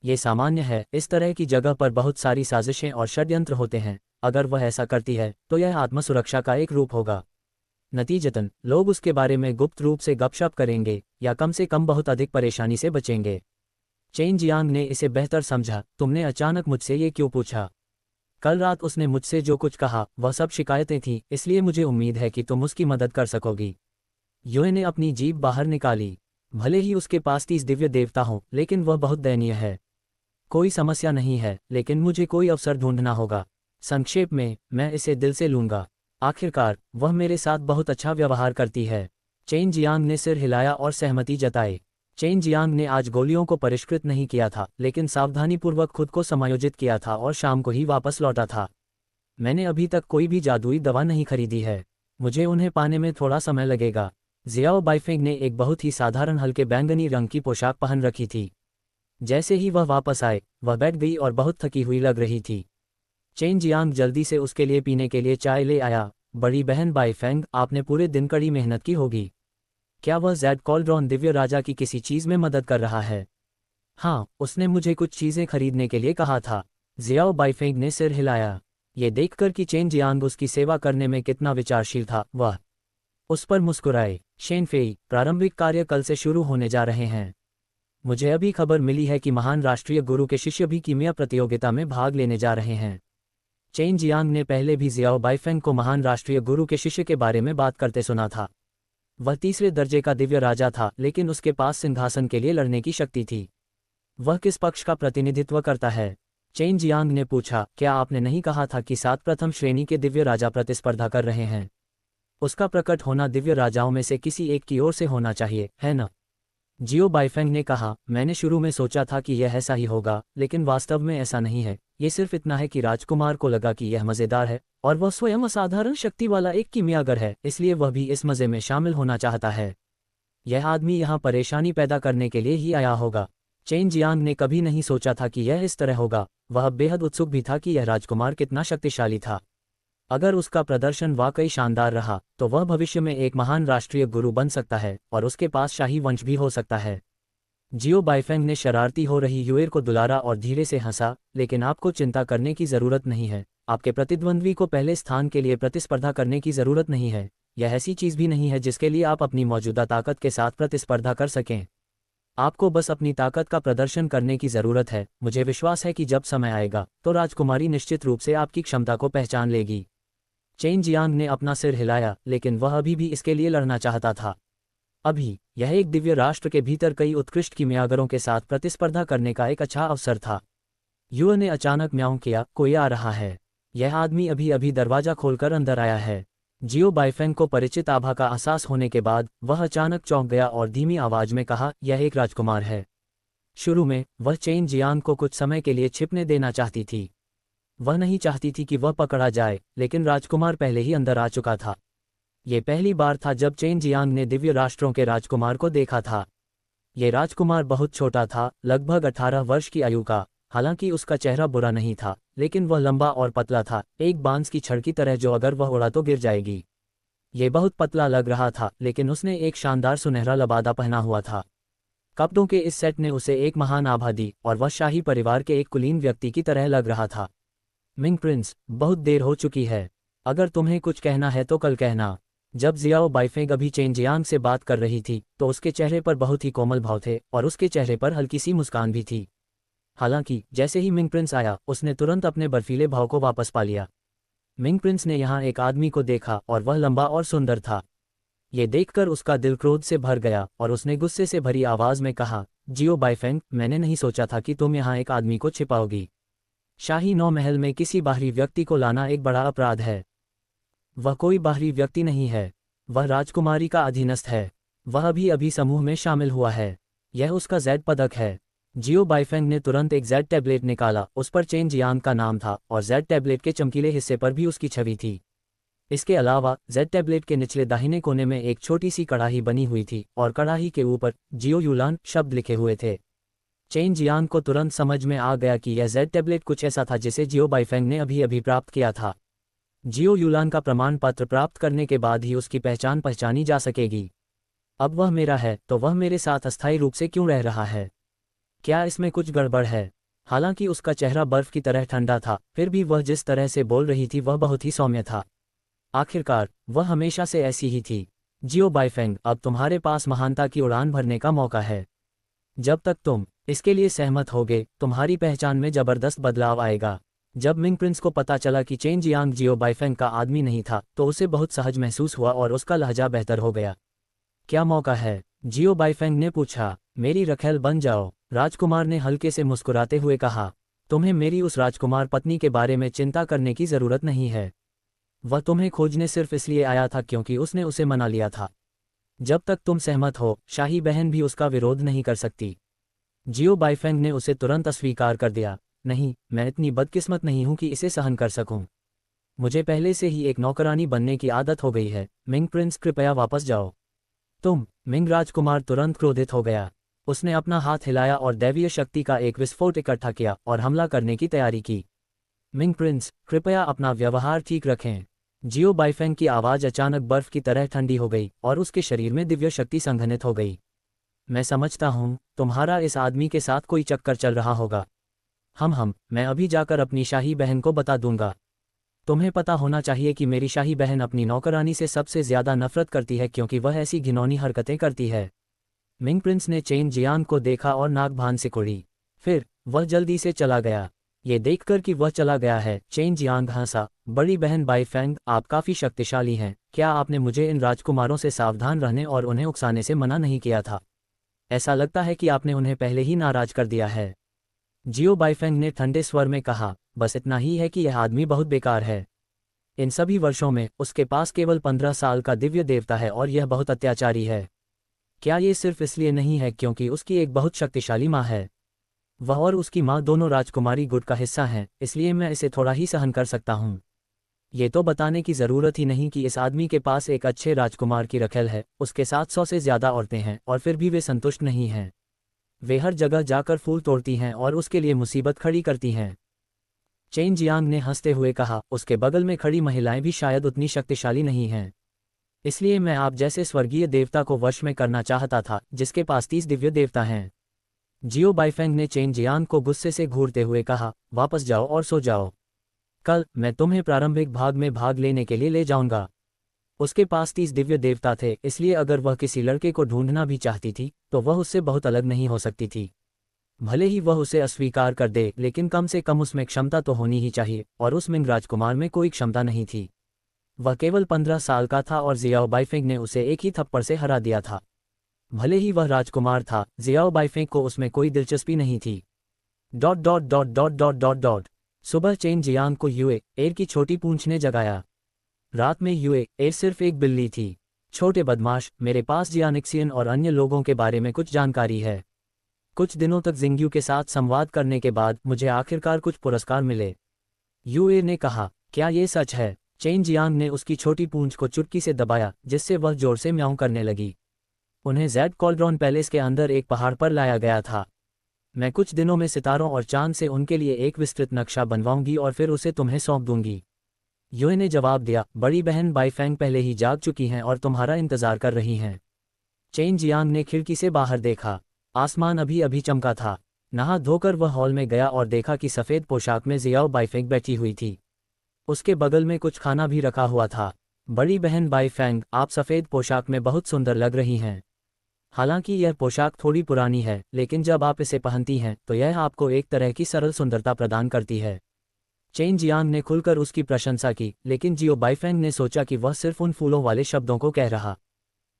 ये सामान्य है, इस तरह की जगह पर बहुत सारी साजिशें और षड्यंत्र होते हैं। अगर वह ऐसा करती है तो यह आत्मसुरक्षा का एक रूप होगा। नतीजतन लोग उसके बारे में गुप्त रूप से गपशप करेंगे या कम से कम बहुत अधिक परेशानी से बचेंगे। चेन जियांग ने इसे बेहतर समझा। तुमने अचानक मुझसे ये क्यों पूछा? कल रात उसने मुझसे जो कुछ कहा वह सब शिकायतें थीं, इसलिए मुझे उम्मीद है कि तुम उसकी मदद कर सकोगी। यूए ने अपनी जीभ बाहर निकाली। भले ही उसके पास 30 दिव्य देवता हों, लेकिन वह बहुत दयनीय है। कोई समस्या नहीं है, लेकिन मुझे कोई अवसर ढूंढना होगा। संक्षेप में, मैं इसे दिल से लूंगा। आखिरकार वह मेरे साथ बहुत अच्छा व्यवहार करती है। चेन जियांग ने सिर हिलाया और सहमति जताई। चेन जियांग ने आज गोलियों को परिष्कृत नहीं किया था, लेकिन सावधानीपूर्वक खुद को समायोजित किया था और शाम को ही वापस लौटा था। मैंने अभी तक कोई भी जादुई दवा नहीं खरीदी है। मुझे उन्हें पाने में थोड़ा समय लगेगा। जियाओ बाईफेंग ने एक बहुत ही साधारण हल्के बैंगनी रंग की पोशाक पहन रखी थी। जैसे ही वह वापस आए, वह बैठ गई और बहुत थकी हुई लग रही थी। चेन जियांग जल्दी से उसके लिए पीने के लिए चाय ले आया। बड़ी बहन बाईफेंग, आपने पूरे दिन कड़ी मेहनत की होगी। क्या वह ज़ेड कॉल्ड्रॉन दिव्य राजा की किसी चीज़ में मदद कर रहा है? हाँ, उसने मुझे कुछ चीज़ें खरीदने के लिए कहा था। जियाओ बाईफेंग ने सिर हिलाया। ये देखकर कि चेन जियांग उसकी सेवा करने में कितना विचारशील था, वह उस पर मुस्कुराए। शेनफेई, प्रारंभिक कार्य कल से शुरू होने जा रहे हैं। मुझे अभी खबर मिली है कि महान राष्ट्रीय गुरु के शिष्य भी कीमिया प्रतियोगिता में भाग लेने जा रहे हैं। चेन जियांग ने पहले भी जियाओ बाईफेंग को महान राष्ट्रीय गुरु के शिष्य के बारे में बात करते सुना था। वह तीसरे दर्जे का दिव्य राजा था, लेकिन उसके पास सिंहासन के लिए लड़ने की शक्ति थी। वह किस पक्ष का प्रतिनिधित्व करता है? चेन जियांग ने पूछा। क्या आपने नहीं कहा था कि 7 प्रथम श्रेणी के दिव्य राजा प्रतिस्पर्धा कर रहे हैं? उसका प्रकट होना दिव्य राजाओं में से किसी एक की ओर से होना चाहिए, है न? जियो बाईफेंग ने कहा। मैंने शुरू में सोचा था कि यह ऐसा ही होगा, लेकिन वास्तव में ऐसा नहीं है। ये सिर्फ इतना है कि राजकुमार को लगा कि यह मज़ेदार है, और वह स्वयं असाधारण शक्ति वाला एक कीमियागर है, इसलिए वह भी इस मज़े में शामिल होना चाहता है। यह आदमी यहाँ परेशानी पैदा करने के लिए ही आया होगा। चेन जियांग ने कभी नहीं सोचा था कि यह इस तरह होगा। वह बेहद उत्सुक भी था कि यह राजकुमार कितना शक्तिशाली था। अगर उसका प्रदर्शन वाकई शानदार रहा तो वह भविष्य में एक महान राष्ट्रीय गुरु बन सकता है और उसके पास शाही वंश भी हो सकता है। जियो बाईफेंग ने शरारती हो रही यूएर को दुलारा और धीरे से हंसा। लेकिन आपको चिंता करने की ज़रूरत नहीं है। आपके प्रतिद्वंद्वी को पहले स्थान के लिए प्रतिस्पर्धा करने की ज़रूरत नहीं है। यह ऐसी चीज़ भी नहीं है जिसके लिए आप अपनी मौजूदा ताकत के साथ प्रतिस्पर्धा कर सकें। आपको बस अपनी ताकत का प्रदर्शन करने की ज़रूरत है। मुझे विश्वास है कि जब समय आएगा तो राजकुमारी निश्चित रूप से आपकी क्षमता को पहचान लेगी। चेन जियांग ने अपना सिर हिलाया, लेकिन वह अभी भी इसके लिए लड़ना चाहता था। अभी यह एक दिव्य राष्ट्र के भीतर कई उत्कृष्ट कीमियागरों के साथ प्रतिस्पर्धा करने का एक अच्छा अवसर था। युवा ने अचानक म्याऊं किया। कोई आ रहा है। यह आदमी अभी अभी दरवाजा खोलकर अंदर आया है। जियो बाइफेंग को परिचित आभा का एहसास होने के बाद वह अचानक चौंक गया और धीमी आवाज में कहा, यह एक राजकुमार है। शुरू में वह चेन जियांग को कुछ समय के लिए छिपने देना चाहती थी। वह नहीं चाहती थी कि वह पकड़ा जाए, लेकिन राजकुमार पहले ही अंदर आ चुका था। ये पहली बार था जब चेन जियांग ने दिव्य राष्ट्रों के राजकुमार को देखा था। ये राजकुमार बहुत छोटा था, लगभग 18 वर्ष की आयु का। हालांकि उसका चेहरा बुरा नहीं था, लेकिन वह लंबा और पतला था, एक बांस की छड़ की तरह जो अगर वह उड़ा तो गिर जाएगी। ये बहुत पतला लग रहा था, लेकिन उसने एक शानदार सुनहरा लबादा पहना हुआ था। कपड़ों के इस सेट ने उसे एक महान आभा दी और वह शाही परिवार के एक कुलीन व्यक्ति की तरह लग रहा था। मिंग प्रिंस, बहुत देर हो चुकी है। अगर तुम्हें कुछ कहना है तो कल कहना। जब जियाओ बाइफेंग अभी चेन जियांग से बात कर रही थी तो उसके चेहरे पर बहुत ही कोमल भाव थे और उसके चेहरे पर हल्की सी मुस्कान भी थी। हालांकि जैसे ही मिंग प्रिंस आया उसने तुरंत अपने बर्फीले भाव को वापस पा लिया। मिंग प्रिंस ने यहाँ एक आदमी को देखा और वह लंबा और सुंदर था। ये देखकर उसका दिल क्रोध से भर गया और उसने गुस्से से भरी आवाज में कहा, जियो बाइफेंग, मैंने नहीं सोचा था कि तुम यहाँ एक आदमी को छिपाओगी। शाही नौ महल में किसी बाहरी व्यक्ति को लाना एक बड़ा अपराध है। वह कोई बाहरी व्यक्ति नहीं है, वह राजकुमारी का अधीनस्थ है। वह अभी अभी समूह में शामिल हुआ है। यह उसका जेड पदक है। जियो बाइफेंग ने तुरंत एक जेड टैबलेट निकाला, उस पर चेन जियांग का नाम था और जेड टैबलेट के चमकीले हिस्से पर भी उसकी छवि थी। इसके अलावा जेड टैबलेट के निचले दाहिने कोने में एक छोटी सी कड़ाही बनी हुई थी और कड़ाही के ऊपर जियो यूलान शब्द लिखे हुए थे। चेन जियांग को तुरंत समझ में आ गया कि यह जेड टैबलेट कुछ ऐसा था जिसे जियो बाइफेंग ने अभी अभी प्राप्त किया था। जियो यूलान का प्रमाण पत्र प्राप्त करने के बाद ही उसकी पहचान पहचानी जा सकेगी। अब वह मेरा है तो वह मेरे साथ अस्थायी रूप से क्यों रह रहा है? क्या इसमें कुछ गड़बड़ है? हालांकि उसका चेहरा बर्फ की तरह ठंडा था, फिर भी वह जिस तरह से बोल रही थी वह बहुत ही सौम्य था। आखिरकार वह हमेशा से ऐसी ही थी। जियो बाइफेंग, अब तुम्हारे पास महानता की उड़ान भरने का मौका है। जब तक तुम इसके लिए सहमत होगे, तुम्हारी पहचान में जबरदस्त बदलाव आएगा। जब मिंग प्रिंस को पता चला कि चेन जियांग जियो बाइफेंग का आदमी नहीं था तो उसे बहुत सहज महसूस हुआ और उसका लहजा बेहतर हो गया। क्या मौका है? जियो बाइफेंग ने पूछा। मेरी रखेल बन जाओ, राजकुमार ने हल्के से मुस्कुराते हुए कहा। तुम्हें मेरी उस राजकुमार पत्नी के बारे में चिंता करने की जरूरत नहीं है। वह तुम्हें खोजने सिर्फ इसलिए आया था क्योंकि उसने उसे मना लिया था। जब तक तुम सहमत हो, शाही बहन भी उसका विरोध नहीं कर सकती। जियो बाइफेंग ने उसे तुरंत अस्वीकार कर दिया। नहीं, मैं इतनी बदकिस्मत नहीं हूं कि इसे सहन कर सकूं। मुझे पहले से ही एक नौकरानी बनने की आदत हो गई है। मिंग प्रिंस, कृपया वापस जाओ। मिंग राजकुमार तुरंत क्रोधित हो गया। उसने अपना हाथ हिलाया और दैवीय शक्ति का एक विस्फोट इकट्ठा किया और हमला करने की तैयारी की। मिंग प्रिंस, कृपया अपना व्यवहार ठीक रखें। जियो बाइफेंग की आवाज अचानक बर्फ की तरह ठंडी हो गई और उसके शरीर में दिव्य शक्ति संघनित हो गई। मैं समझता हूं, तुम्हारा इस आदमी के साथ कोई चक्कर चल रहा होगा। मैं अभी जाकर अपनी शाही बहन को बता दूंगा। तुम्हें पता होना चाहिए कि मेरी शाही बहन अपनी नौकरानी से सबसे ज्यादा नफरत करती है क्योंकि वह ऐसी घिनौनी हरकतें करती है। मिंग प्रिंस ने चेन जियांग को देखा और नाक भान सिकुड़ी। फिर वह जल्दी से चला गया। ये देखकर कि वह चला गया है, चेन जियांग हंसा। बड़ी बहन बाइफेंग, आप काफी शक्तिशाली हैं। क्या आपने मुझे इन राजकुमारों से सावधान रहने और उन्हें उकसाने से मना नहीं किया था? ऐसा लगता है कि आपने उन्हें पहले ही नाराज कर दिया है। जियो बाइफेंग ने ठंडे स्वर में कहा, बस इतना ही है कि यह आदमी बहुत बेकार है। इन सभी वर्षों में उसके पास केवल 15 साल का दिव्य देवता है और यह बहुत अत्याचारी है। क्या ये सिर्फ इसलिए नहीं है क्योंकि उसकी एक बहुत शक्तिशाली माँ है? वह और उसकी माँ दोनों राजकुमारी गुट का हिस्सा हैं, इसलिए मैं इसे थोड़ा ही सहन कर सकता हूँ। ये तो बताने की ज़रूरत ही नहीं कि इस आदमी के पास एक अच्छे राजकुमार की रखेल है, उसके 700 से ज़्यादा औरतें हैं और फिर भी वे संतुष्ट नहीं हैं। वे हर जगह जाकर फूल तोड़ती हैं और उसके लिए मुसीबत खड़ी करती हैं। चेन जियांग ने हंसते हुए कहा, उसके बगल में खड़ी महिलाएं भी शायद उतनी शक्तिशाली नहीं हैं। इसलिए मैं आप जैसे स्वर्गीय देवता को वश में करना चाहता था जिसके पास 30 दिव्य देवता हैं। जियो बाइफेंग ने चेन जियांग को गुस्से से घूरते हुए कहा, वापस जाओ और सो जाओ। कल मैं तुम्हें प्रारंभिक भाग में भाग लेने के लिए ले जाऊंगा। उसके पास 30 दिव्य देवता थे, इसलिए अगर वह किसी लड़के को ढूंढना भी चाहती थी तो वह उससे बहुत अलग नहीं हो सकती थी। भले ही वह उसे अस्वीकार कर दे, लेकिन कम से कम उसमें क्षमता तो होनी ही चाहिए, और उस मिंग राजकुमार में कोई क्षमता नहीं थी। वह केवल 15 साल का था और जियाओ बाइफेंग ने उसे एक ही थप्पड़ से हरा दिया था। भले ही वह राजकुमार था, जियाओ बाइफेंग को उसमें कोई दिलचस्पी नहीं थी। ... सुबह चेन जियांग को यूए एर की छोटी पूंछ ने जगाया। रात में यूए एर सिर्फ एक बिल्ली थी। छोटे बदमाश, मेरे पास जियानिक्सियन और अन्य लोगों के बारे में कुछ जानकारी है। कुछ दिनों तक जिंग्यू के साथ संवाद करने के बाद मुझे आखिरकार कुछ पुरस्कार मिले, यूए ने कहा। क्या ये सच है? चेन जियांग ने उसकी छोटी पूंछ को चुटकी से दबाया, जिससे वह जोर से म्याऊं करने लगी। उन्हें ज़ेड कॉल्ड्रॉन पैलेस के अंदर एक पहाड़ पर लाया गया था। मैं कुछ दिनों में सितारों और चांद से उनके लिए एक विस्तृत नक्शा बनवाऊंगी और फिर उसे तुम्हें सौंप दूंगी। यूए ने जवाब दिया, बड़ी बहन बाईफेंग पहले ही जाग चुकी हैं और तुम्हारा इंतजार कर रही हैं। चेन जियांग ने खिड़की से बाहर देखा। आसमान अभी अभी चमका था। नहा धोकर वह हॉल में गया और देखा कि सफ़ेद पोशाक में जियाओ बाईफेंग बैठी हुई थी। उसके बगल में कुछ खाना भी रखा हुआ था। बड़ी बहन बाईफेंग, आप सफ़ेद पोशाक में बहुत सुंदर लग रही हैं। हालांकि यह पोशाक थोड़ी पुरानी है, लेकिन जब आप इसे पहनती हैं तो यह आपको एक तरह की सरल सुंदरता प्रदान करती है। चेन जियांग ने खुलकर उसकी प्रशंसा की, लेकिन जियो बाईफेंग ने सोचा कि वह सिर्फ उन फूलों वाले शब्दों को कह रहा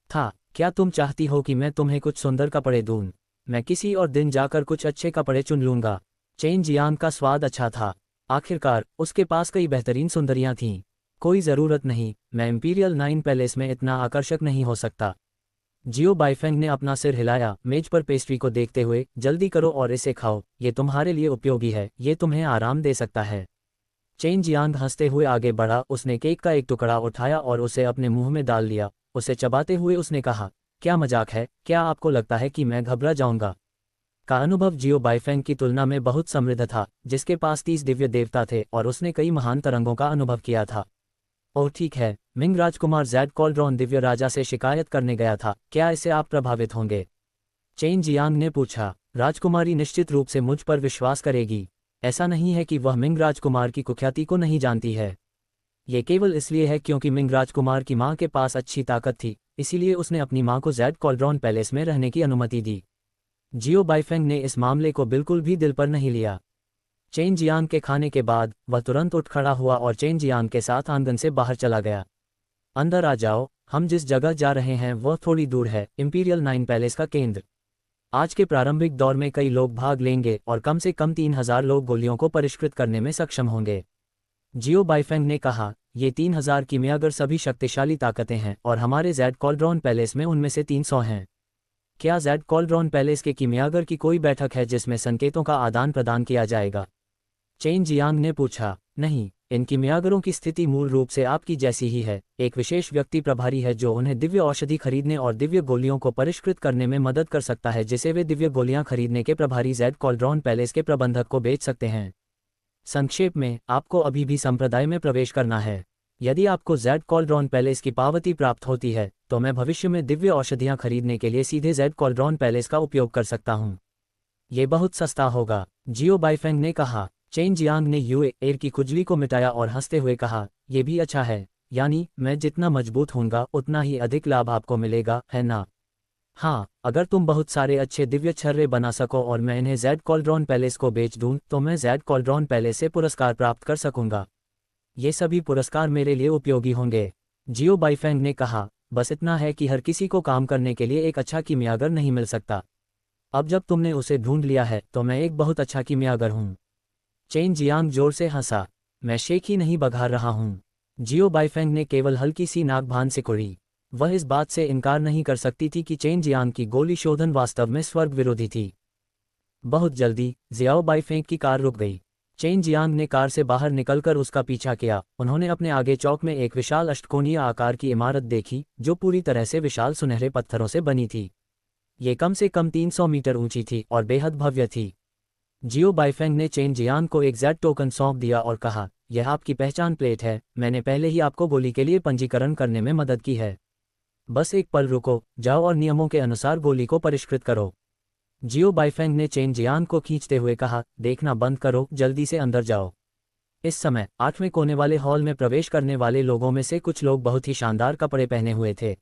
था। क्या तुम चाहती हो कि मैं तुम्हें कुछ सुंदर कपड़े दूं? मैं किसी और दिन जाकर कुछ अच्छे कपड़े चुन लूंगा। चेन जियांग का स्वाद अच्छा था। आखिरकार उसके पास कई बेहतरीन सुंदरियां थीं। कोई ज़रूरत नहीं, मैं इंपीरियल 9 पैलेस में इतना आकर्षक नहीं हो सकता। जियो बाईफेंग ने अपना सिर हिलाया, मेज पर पेस्ट्री को देखते हुए। जल्दी करो और इसे खाओ, ये तुम्हारे लिए उपयोगी है, ये तुम्हें आराम दे सकता है। चेन जियांग हंसते हुए आगे बढ़ा। उसने केक का एक टुकड़ा उठाया और उसे अपने मुंह में डाल लिया। उसे चबाते हुए उसने कहा, क्या मजाक है? क्या आपको लगता है कि मैं घबरा जाऊंगा? का अनुभव जियो बाईफेंग की तुलना में बहुत समृद्ध था, जिसके पास 30 दिव्य देवता थे और उसने कई महान तरंगों का अनुभव किया था। ओह ठीक है, मिंग राजकुमार ज़ेड कॉल्ड्रॉन दिव्य राजा से शिकायत करने गया था, क्या इससे आप प्रभावित होंगे? चेन जियांग ने पूछा। राजकुमारी निश्चित रूप से मुझ पर विश्वास करेगी। ऐसा नहीं है कि वह मिंग राजकुमार की कुख्याति को नहीं जानती है। ये केवल इसलिए है क्योंकि मिंग राजकुमार की मां के पास अच्छी ताकत थी, इसीलिए उसने अपनी मां को ज़ेड कॉल्ड्रॉन पैलेस में रहने की अनुमति दी। जियो बाईफेंग ने इस मामले को बिल्कुल भी दिल पर नहीं लिया। चेन जियांग के खाने के बाद वह तुरंत उठ खड़ा हुआ और चेन जियांग के साथ आंगन से बाहर चला गया। अंदर आ जाओ, हम जिस जगह जा रहे हैं वह थोड़ी दूर है, इंपीरियल 9 पैलेस का केंद्र। आज के प्रारंभिक दौर में कई लोग भाग लेंगे और कम से कम 3000 लोग गोलियों को परिष्कृत करने में सक्षम होंगे। जियो बाईफेंग ने कहा, ये 3000 कीमियागर सभी शक्तिशाली ताकतें हैं और हमारे ज़ेड कॉल्ड्रॉन पैलेस में उनमें से 300 हैं। क्या ज़ेड कॉल्ड्रॉन पैलेस के कीमियागर की कोई बैठक है जिसमें संकेतों का आदान प्रदान किया जाएगा? चेन जियांग ने पूछा। नहीं, इन कीमियागरों की स्थिति मूल रूप से आपकी जैसी ही है। एक विशेष व्यक्ति प्रभारी है जो उन्हें दिव्य औषधि खरीदने और दिव्य गोलियों को परिष्कृत करने में मदद कर सकता है, जिसे वे दिव्य गोलियां खरीदने के प्रभारी ज़ेड कॉल्ड्रॉन पैलेस के प्रबंधक को बेच सकते हैं। संक्षेप में, आपको अभी भी संप्रदाय में प्रवेश करना है। यदि आपको ज़ेड कॉल्ड्रॉन पैलेस की पावती प्राप्त होती है तो मैं भविष्य में दिव्य औषधियां खरीदने के लिए सीधे ज़ेड कॉल्ड्रॉन पैलेस का उपयोग कर सकता हूं। ये बहुत सस्ता होगा, जियो बाईफेंग ने कहा। चेन जियांग ने यूए एर की खुजली को मिटाया और हंसते हुए कहा, यह भी अच्छा है, यानी मैं जितना मजबूत होऊंगा उतना ही अधिक लाभ आपको मिलेगा, है ना? हाँ, अगर तुम बहुत सारे अच्छे दिव्य छर्रे बना सको और मैं इन्हें ज़ेड कॉल्ड्रॉन पैलेस को बेच दूं तो मैं ज़ेड कॉल्ड्रॉन पैलेस से पुरस्कार प्राप्त कर सकूंगा। ये सभी पुरस्कार मेरे लिए उपयोगी होंगे। जियो बाईफेंग ने कहा, बस इतना है कि हर किसी को काम करने के लिए एक अच्छा कीमियागर नहीं मिल सकता। अब जब तुमने उसे ढूंढ लिया है तो मैं एक बहुत अच्छा कीमियागर हूँ। चेन जियांग जोर से हंसा। मैं शेख ही नहीं बघार रहा हूँ। जियो बाईफेंग ने केवल हल्की सी नाक भान से कुड़ी। वह इस बात से इनकार नहीं कर सकती थी कि चेन जियांग की गोली शोधन वास्तव में स्वर्ग विरोधी थी। बहुत जल्दी जियाओ बाईफेंग की कार रुक गई। चेन जियांग ने कार से बाहर निकलकर उसका पीछा किया। उन्होंने अपने आगे चौक में एक विशाल अष्टकोणीय आकार की इमारत देखी जो पूरी तरह से विशाल सुनहरे पत्थरों से बनी थी। ये कम से कम 300 मीटर ऊंची थी और बेहद भव्य थी। जियो बाईफेंग ने चेन जियांग को एक ज़ेड टोकन सौंप दिया और कहा, यह आपकी पहचान प्लेट है, मैंने पहले ही आपको गोली के लिए पंजीकरण करने में मदद की है। बस एक पल रुको, जाओ और नियमों के अनुसार गोली को परिष्कृत करो। जियो बाईफेंग ने चेन जियांग को खींचते हुए कहा, देखना बंद करो, जल्दी से अंदर जाओ। इस समय 8वें कोने वाले हॉल में प्रवेश करने वाले लोगों में से कुछ लोग बहुत ही शानदार कपड़े पहने हुए थे।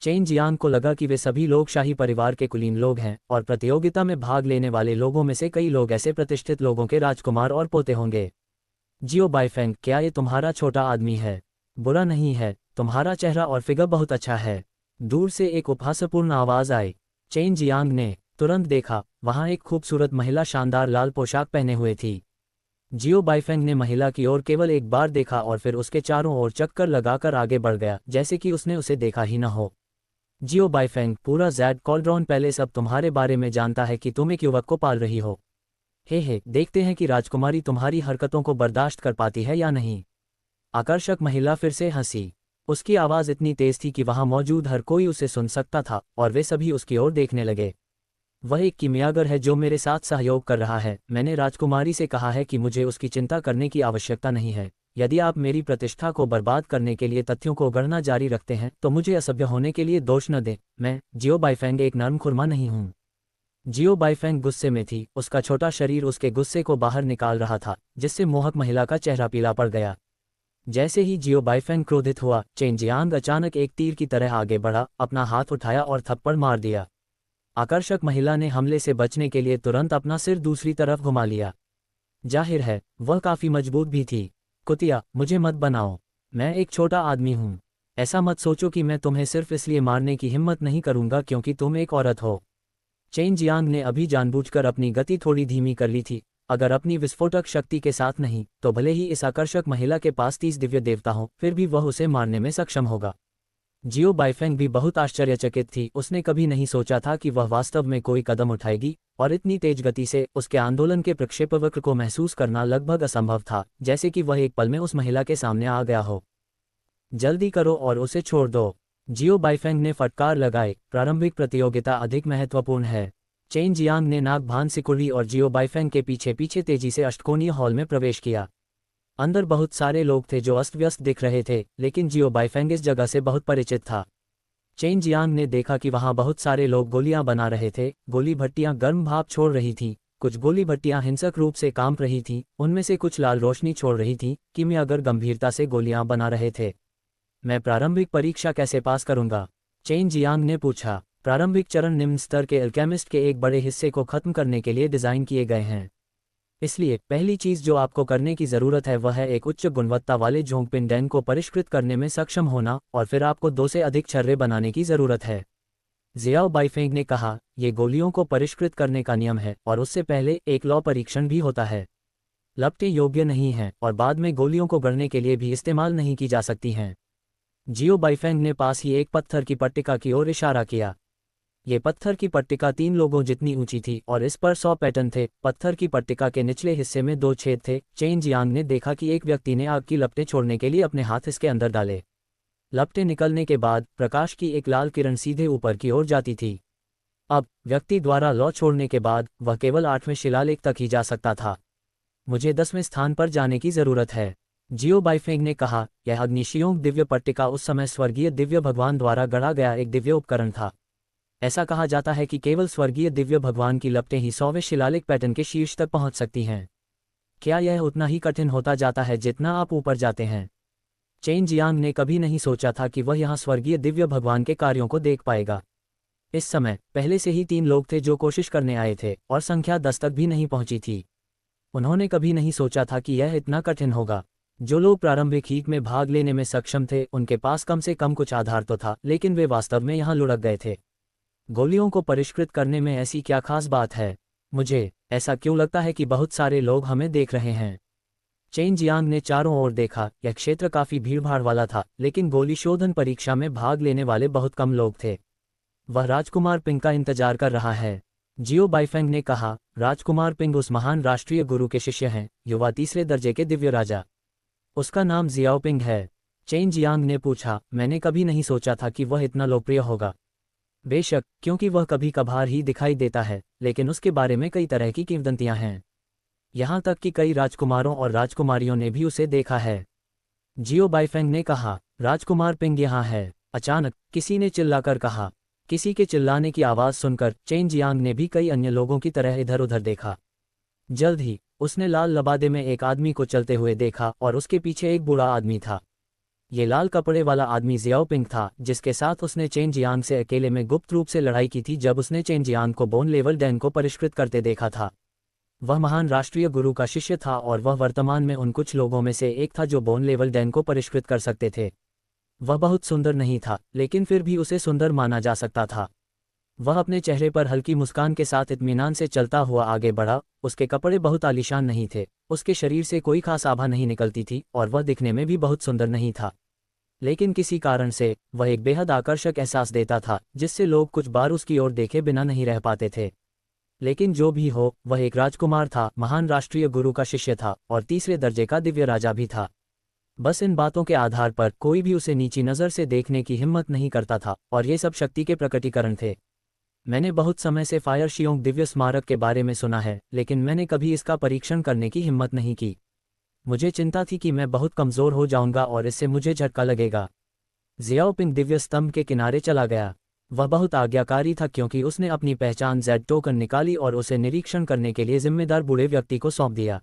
चेन जियांग को लगा कि वे सभी लोग शाही परिवार के कुलीन लोग हैं और प्रतियोगिता में भाग लेने वाले लोगों में से कई लोग ऐसे प्रतिष्ठित लोगों के राजकुमार और पोते होंगे। जियो बाईफेंग, क्या ये तुम्हारा छोटा आदमी है? बुरा नहीं है, तुम्हारा चेहरा और फिगर बहुत अच्छा है। दूर से एक उपहासपूर्ण आवाज आई। चेन जियांग ने तुरंत देखा, वहां एक खूबसूरत महिला शानदार लाल पोशाक पहने हुए थी। जियो बाइफेंग ने महिला की ओर केवल एक बार देखा और फिर उसके चारों ओर चक्कर लगाकर आगे बढ़ गया, जैसे कि उसने उसे देखा ही न हो। जियो बाइफेंग, पूरा जैड कॉल्ड्रॉन पैलेस अब तुम्हारे बारे में जानता है कि तुम एक युवक को पाल रही हो। हे, देखते हैं कि राजकुमारी तुम्हारी हरकतों को बर्दाश्त कर पाती है या नहीं। आकर्षक महिला फिर से हंसी। उसकी आवाज़ इतनी तेज थी कि वहां मौजूद हर कोई उसे सुन सकता था, और वे सभी उसकी ओर देखने लगे। वह एक कीमियागर है जो मेरे साथ सहयोग कर रहा है। मैंने राजकुमारी से कहा है कि मुझे उसकी चिंता करने की आवश्यकता नहीं है। यदि आप मेरी प्रतिष्ठा को बर्बाद करने के लिए तथ्यों को गढ़ना जारी रखते हैं तो मुझे असभ्य होने के लिए दोष न दें। मैं, जियो बाइफेंग, एक नर्म खुरमा नहीं हूं। जियो बाइफेंग गुस्से में थी। उसका छोटा शरीर उसके गुस्से को बाहर निकाल रहा था, जिससे मोहक महिला का चेहरा पीला पड़ गया। जैसे ही जियो बाइफेंग क्रोधित हुआ, चेन जियांग अचानक एक तीर की तरह आगे बढ़ा, अपना हाथ उठाया और थप्पड़ मार दिया। आकर्षक महिला ने हमले से बचने के लिए तुरंत अपना सिर दूसरी तरफ घुमा लिया। जाहिर है वह काफी मजबूत भी थी। कुतिया, मुझे मत बनाओ। मैं एक छोटा आदमी हूं। ऐसा मत सोचो कि मैं तुम्हें सिर्फ इसलिए मारने की हिम्मत नहीं करूंगा क्योंकि तुम एक औरत हो। चेन जियांग ने अभी जानबूझकर अपनी गति थोड़ी धीमी कर ली थी। अगर अपनी विस्फोटक शक्ति के साथ नहीं, तो भले ही इस आकर्षक महिला के पास 30 दिव्य देवता हों, फिर भी वह उसे मारने में सक्षम होगा। जियो बाइफेंग भी बहुत आश्चर्यचकित थी। उसने कभी नहीं सोचा था कि वह वास्तव में कोई कदम उठाएगी, और इतनी तेज गति से उसके आंदोलन के प्रक्षेपवक्र को महसूस करना लगभग असंभव था, जैसे कि वह एक पल में उस महिला के सामने आ गया हो। जल्दी करो और उसे छोड़ दो, जियो बाइफेंग ने फटकार लगाई। प्रारंभिक प्रतियोगिता अधिक महत्वपूर्ण है। चेन जियांग ने नाक भान सिकुड़ी और जियो बाइफेंग के पीछे पीछे तेजी से अष्टकोणीय हॉल में प्रवेश किया। अंदर बहुत सारे लोग थे जो अस्त व्यस्त दिख रहे थे, लेकिन जियो बाइफेंग इस जगह से बहुत परिचित था। चेन जियांग ने देखा कि वहां बहुत सारे लोग गोलियां बना रहे थे। गोली भट्टियां गर्म भाप छोड़ रही थीं। कुछ गोली भट्टियां हिंसक रूप से कांप रही थीं, उनमें से कुछ लाल रोशनी छोड़ रही थीं। कीमियागर गंभीरता से गोलियां बना रहे थे। मैं प्रारंभिक परीक्षा कैसे पास करूंगा? चेन जियांग ने पूछा। प्रारंभिक चरण निम्न स्तर के एल्केमिस्ट के एक बड़े हिस्से को खत्म करने के लिए डिज़ाइन किए गए हैं। इसलिए पहली चीज़ जो आपको करने की ज़रूरत है वह है एक उच्च गुणवत्ता वाले जोंगपिन डैन को परिष्कृत करने में सक्षम होना, और फिर आपको 2 से अधिक छर्रे बनाने की ज़रूरत है। जियाओ बाइफेंग ने कहा, ये गोलियों को परिष्कृत करने का नियम है, और उससे पहले एक लौ परीक्षण भी होता है। लपटें योग्य नहीं हैं और बाद में गोलियों को गढ़ने के लिए भी इस्तेमाल नहीं की जा सकती हैं। जियो बाइफेंग ने पास ही एक पत्थर की पट्टिका की ओर इशारा किया। ये पत्थर की पट्टिका 3 लोगों जितनी ऊंची थी और इस पर 100 पैटर्न थे। पत्थर की पट्टिका के निचले हिस्से में 2 छेद थे। चेन जियांग ने देखा कि एक व्यक्ति ने आग की लपटें छोड़ने के लिए अपने हाथ इसके अंदर डाले। लपटें निकलने के बाद प्रकाश की एक लाल किरण सीधे ऊपर की ओर जाती थी। अब व्यक्ति द्वारा लौ छोड़ने के बाद वह केवल 8वें शिलालेख तक ही जा सकता था। मुझे 10वें स्थान पर जाने की जरूरत है, जियो बाइफेंग ने कहा। यह अग्निशियोंग दिव्य पट्टिका उस समय स्वर्गीय दिव्य भगवान द्वारा गढ़ा गया एक दिव्य उपकरण था। ऐसा कहा जाता है कि केवल स्वर्गीय दिव्य भगवान की लपटें ही 100वें शिलालेख पैटर्न के शीर्ष तक पहुंच सकती हैं। क्या यह उतना ही कठिन होता जाता है जितना आप ऊपर जाते हैं? चेन जियांग ने कभी नहीं सोचा था कि वह यहाँ स्वर्गीय दिव्य भगवान के कार्यों को देख पाएगा। इस समय पहले से ही 3 लोग थे जो कोशिश करने आए थे, और संख्या 10 तक भी नहीं पहुंची थी। उन्होंने कभी नहीं सोचा था कि यह इतना कठिन होगा। जो लोग प्रारंभिक हीट में भाग लेने में सक्षम थे उनके पास कम से कम कुछ आधार तो था, लेकिन वे वास्तव में यहाँ लुढ़क गए थे। गोलियों को परिष्कृत करने में ऐसी क्या खास बात है? मुझे ऐसा क्यों लगता है कि बहुत सारे लोग हमें देख रहे हैं? चेन जियांग ने चारों ओर देखा। यह क्षेत्र काफी भीड़भाड़ वाला था, लेकिन गोली शोधन परीक्षा में भाग लेने वाले बहुत कम लोग थे। वह राजकुमार पिंग का इंतजार कर रहा है, जियो बाइफेंग ने कहा। राजकुमार पिंग उस महान राष्ट्रीय गुरु के शिष्य हैं, युवा 3रे दर्जे के दिव्य राजा। उसका नाम जियाओ पिंग है। चेन जियांग ने पूछा। मैंने कभी नहीं सोचा था कि वह इतना लोकप्रिय होगा। बेशक, क्योंकि वह कभी कभार ही दिखाई देता है, लेकिन उसके बारे में कई तरह की किंवदंतियां हैं। यहाँ तक कि कई राजकुमारों और राजकुमारियों ने भी उसे देखा है, जियो बाइफेंग ने कहा। राजकुमार पिंग यहाँ है, अचानक किसी ने चिल्लाकर कहा। किसी के चिल्लाने की आवाज़ सुनकर चेन जियांग ने भी कई अन्य लोगों की तरह इधर उधर देखा। जल्द ही उसने लाल लबादे में एक आदमी को चलते हुए देखा, और उसके पीछे एक बूढ़ा आदमी था। ये लाल कपड़े वाला आदमी जियाओ पिंग था, जिसके साथ उसने चेन जियांग से अकेले में गुप्त रूप से लड़ाई की थी जब उसने चेन जियांग को बोन लेवल डैन को परिष्कृत करते देखा था। वह महान राष्ट्रीय गुरु का शिष्य था, और वह वर्तमान में उन कुछ लोगों में से एक था जो बोन लेवल डैन को परिष्कृत कर सकते थे। वह बहुत सुंदर नहीं था, लेकिन फिर भी उसे सुंदर माना जा सकता था। वह अपने चेहरे पर हल्की मुस्कान के साथ इत्मीनान से चलता हुआ आगे बढ़ा। उसके कपड़े बहुत आलीशान नहीं थे, उसके शरीर से कोई खास आभा नहीं निकलती थी और वह दिखने में भी बहुत सुंदर नहीं था। लेकिन किसी कारण से वह एक बेहद आकर्षक एहसास देता था, जिससे लोग कुछ बार उसकी ओर देखे बिना नहीं रह पाते थे। लेकिन जो भी हो, वह एक राजकुमार था, महान राष्ट्रीय गुरु का शिष्य था और तीसरे दर्जे का दिव्य राजा भी था। बस इन बातों के आधार पर कोई भी उसे नीची नज़र से देखने की हिम्मत नहीं करता था और ये सब शक्ति के प्रकटीकरण थे। मैंने बहुत समय से फायर शियोंग दिव्य स्मारक के बारे में सुना है, लेकिन मैंने कभी इसका परीक्षण करने की हिम्मत नहीं की। मुझे चिंता थी कि मैं बहुत कमज़ोर हो जाऊंगा और इससे मुझे झटका लगेगा। जियाओपिंग दिव्य स्तंभ के किनारे चला गया। वह बहुत आज्ञाकारी था क्योंकि उसने अपनी पहचान जेड टोकन निकाली और उसे निरीक्षण करने के लिए जिम्मेदार बूढ़े व्यक्ति को सौंप दिया।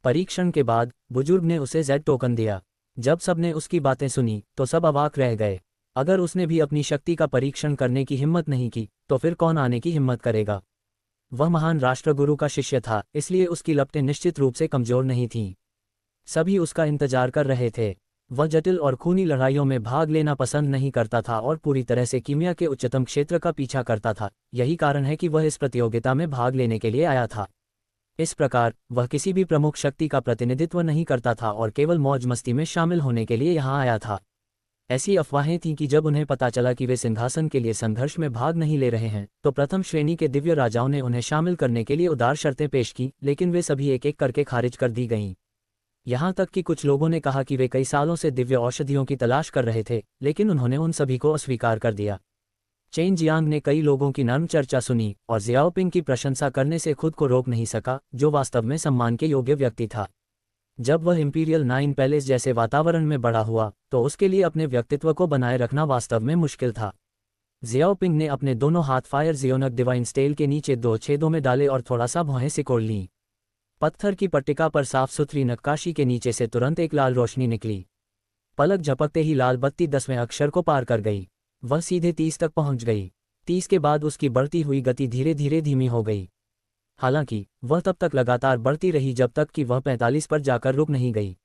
परीक्षण के बाद बुजुर्ग ने उसे जेड टोकन दिया। जब सबने उसकी बातें सुनी तो सब अवाक रह गए। अगर उसने भी अपनी शक्ति का परीक्षण करने की हिम्मत नहीं की तो फिर कौन आने की हिम्मत करेगा। वह महान राष्ट्रगुरु का शिष्य था, इसलिए उसकी लपटें निश्चित रूप से कमज़ोर नहीं थीं। सभी उसका इंतजार कर रहे थे। वह जटिल और खूनी लड़ाइयों में भाग लेना पसंद नहीं करता था और पूरी तरह से कीमिया के उच्चतम क्षेत्र का पीछा करता था। यही कारण है कि वह इस प्रतियोगिता में भाग लेने के लिए आया था। इस प्रकार वह किसी भी प्रमुख शक्ति का प्रतिनिधित्व नहीं करता था और केवल मौज मस्ती में शामिल होने के लिए यहाँ आया था। ऐसी अफवाहें थीं कि जब उन्हें पता चला कि वे सिंहासन के लिए संघर्ष में भाग नहीं ले रहे हैं, तो प्रथम श्रेणी के दिव्य राजाओं ने उन्हें शामिल करने के लिए उदार शर्तें पेश की, लेकिन वे सभी एक एक करके खारिज कर दी गईं। यहाँ तक कि कुछ लोगों ने कहा कि वे कई सालों से दिव्य औषधियों की तलाश कर रहे थे, लेकिन उन्होंने उन सभी को अस्वीकार कर दिया। चेन जियांग ने कई लोगों की नर्म चर्चा सुनी और जियाओपिंग की प्रशंसा करने से खुद को रोक नहीं सका, जो वास्तव में सम्मान के योग्य व्यक्ति था। जब वह इंपीरियल 9 पैलेस जैसे वातावरण में बड़ा हुआ तो उसके लिए अपने व्यक्तित्व को बनाए रखना वास्तव में मुश्किल था। जियाओपिंग ने अपने दोनों हाथ फायर जियोनक डिवाइन स्टेल के नीचे 2 छेदों में डाले और थोड़ा सा भौहें सिकोड़ लीं। पत्थर की पट्टिका पर साफ सुथरी नक्काशी के नीचे से तुरंत एक लाल रोशनी निकली। पलक झपकते ही लाल बत्ती 10वें अक्षर को पार कर गई। वह सीधे 30 तक पहुंच गई। 30 के बाद उसकी बढ़ती हुई गति धीरे धीरे धीमी हो गई। हालांकि वह तब तक लगातार बढ़ती रही जब तक कि वह 45 पर जाकर रुक नहीं गई।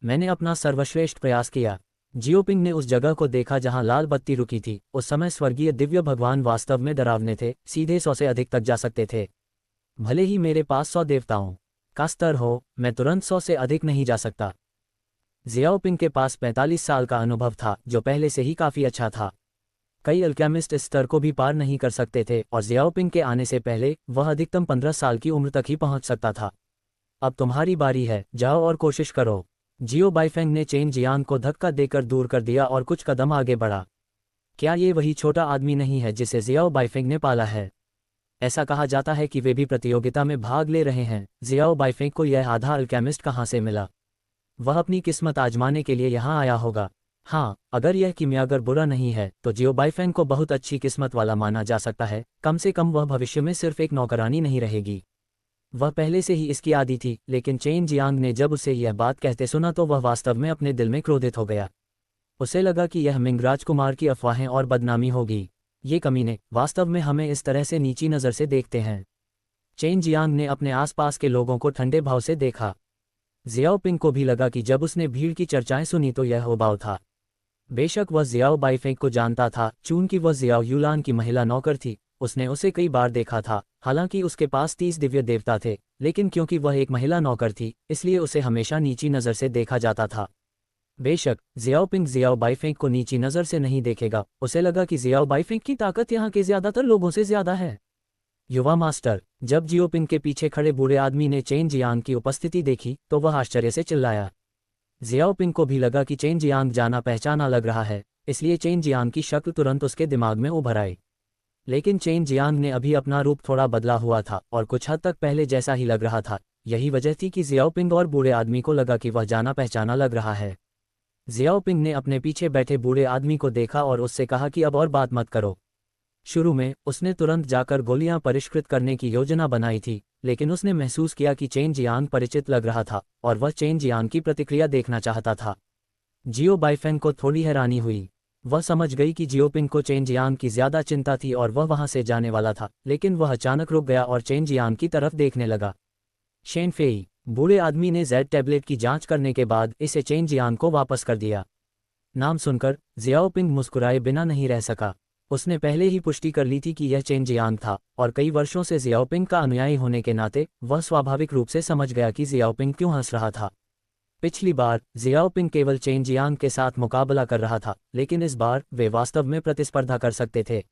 मैंने अपना सर्वश्रेष्ठ प्रयास किया। जियोपिंग ने उस जगह को देखा जहां लाल बत्ती रुकी थी। उस समय स्वर्गीय दिव्य भगवान वास्तव में डरावने थे, सीधे 100 से अधिक तक जा सकते थे। भले ही मेरे पास 100 देवताओं का स्तर हो, मैं तुरंत 100 से अधिक नहीं जा सकता। जियाओपिंग के पास 45 साल का अनुभव था, जो पहले से ही काफ़ी अच्छा था। कई अल्केमिस्ट इस स्तर को भी पार नहीं कर सकते थे और जियाओपिंग के आने से पहले वह अधिकतम 15 साल की उम्र तक ही पहुंच सकता था। अब तुम्हारी बारी है, जाओ और कोशिश करो। जियो बाइफेंग ने चेन जियांग को धक्का देकर दूर कर दिया और कुछ कदम आगे बढ़ा। क्या ये वही छोटा आदमी नहीं है जिसे जियाओ बाइफेंग ने पाला है? ऐसा कहा जाता है कि वे भी प्रतियोगिता में भाग ले रहे हैं। जियाओ बाइफेंग को यह आधा अल्केमिस्ट कहाँ से मिला? वह अपनी किस्मत आजमाने के लिए यहाँ आया होगा। हाँ, अगर यह किमियागर बुरा नहीं है तो जियो बाइफेंग को बहुत अच्छी किस्मत वाला माना जा सकता है। कम से कम वह भविष्य में सिर्फ एक नौकरानी नहीं रहेगी। वह पहले से ही इसकी आदी थी, लेकिन चेन जियांग ने जब उसे यह बात कहते सुना तो वह वास्तव में अपने दिल में क्रोधित हो गया। उसे लगा कि यह मिंग राजकुमार की अफवाहें और बदनामी होगी। ये कमीने वास्तव में हमें इस तरह से नीची नज़र से देखते हैं। चेन जियांग ने अपने आसपास के लोगों को ठंडे भाव से देखा। जियाओपिंग को भी लगा कि जब उसने भीड़ की चर्चाएं सुनी तो यह होबाव था। बेशक वह जियाओ बाइफेंग को जानता था, चूंकि वह जियाओ यूलान की महिला नौकर थी। उसने उसे कई बार देखा था। हालांकि उसके पास 30 दिव्य देवता थे, लेकिन क्योंकि वह एक महिला नौकर थी इसलिए उसे हमेशा नीची नज़र से देखा जाता था। बेशक जियाओपिंग जियाओ बाइफेंग को नीची नज़र से नहीं देखेगा। उसे लगा कि जियाओ बाइफेंग की ताकत यहाँ के ज़्यादातर लोगों से ज़्यादा है। युवा मास्टर। जब जियोपिंग के पीछे खड़े बूढ़े आदमी ने चेन जियांग की उपस्थिति देखी तो वह आश्चर्य से चिल्लाया। जियाओपिंग को भी लगा कि चेन जियांग जाना पहचाना लग रहा है, इसलिए चेन जियांग की शक्ल तुरंत उसके दिमाग में उभर आई। लेकिन चेन जियांग ने अभी अपना रूप थोड़ा बदला हुआ था और कुछ हद तक पहले जैसा ही लग रहा था। यही वजह थी कि जियाओपिंग और बूढ़े आदमी को लगा कि वह जाना पहचाना लग रहा है। जियाओपिंग ने अपने पीछे बैठे बूढ़े आदमी को देखा और उससे कहा कि अब और बात मत करो। शुरू में उसने तुरंत जाकर गोलियां परिष्कृत करने की योजना बनाई थी, लेकिन उसने महसूस किया कि चेन जियांग परिचित लग रहा था और वह चेन जियांग की प्रतिक्रिया देखना चाहता था। जियो बाइफेंग को थोड़ी हैरानी हुई। वह समझ गई कि जियोपिंग को चेन जियांग की ज्यादा चिंता थी और वह वहां से जाने वाला था, लेकिन वह अचानक रुक गया और चेन जियांग की तरफ देखने लगा। Shane Fei. बूढ़े आदमी ने जेड टैबलेट की जांच करने के बाद इसे चेन जियांग को वापस कर दिया। नाम सुनकर जियाओपिंग मुस्कुराए बिना नहीं रह सका। उसने पहले ही पुष्टि कर ली थी कि यह चेन जियांग था, और कई वर्षों से जियाओपिंग का अनुयायी होने के नाते वह स्वाभाविक रूप से समझ गया कि जियाओपिंग क्यों हंस रहा था। पिछली बार जियाओपिंग केवल चेन जियांग के साथ मुकाबला कर रहा था, लेकिन इस बार वे वास्तव में प्रतिस्पर्धा कर सकते थे।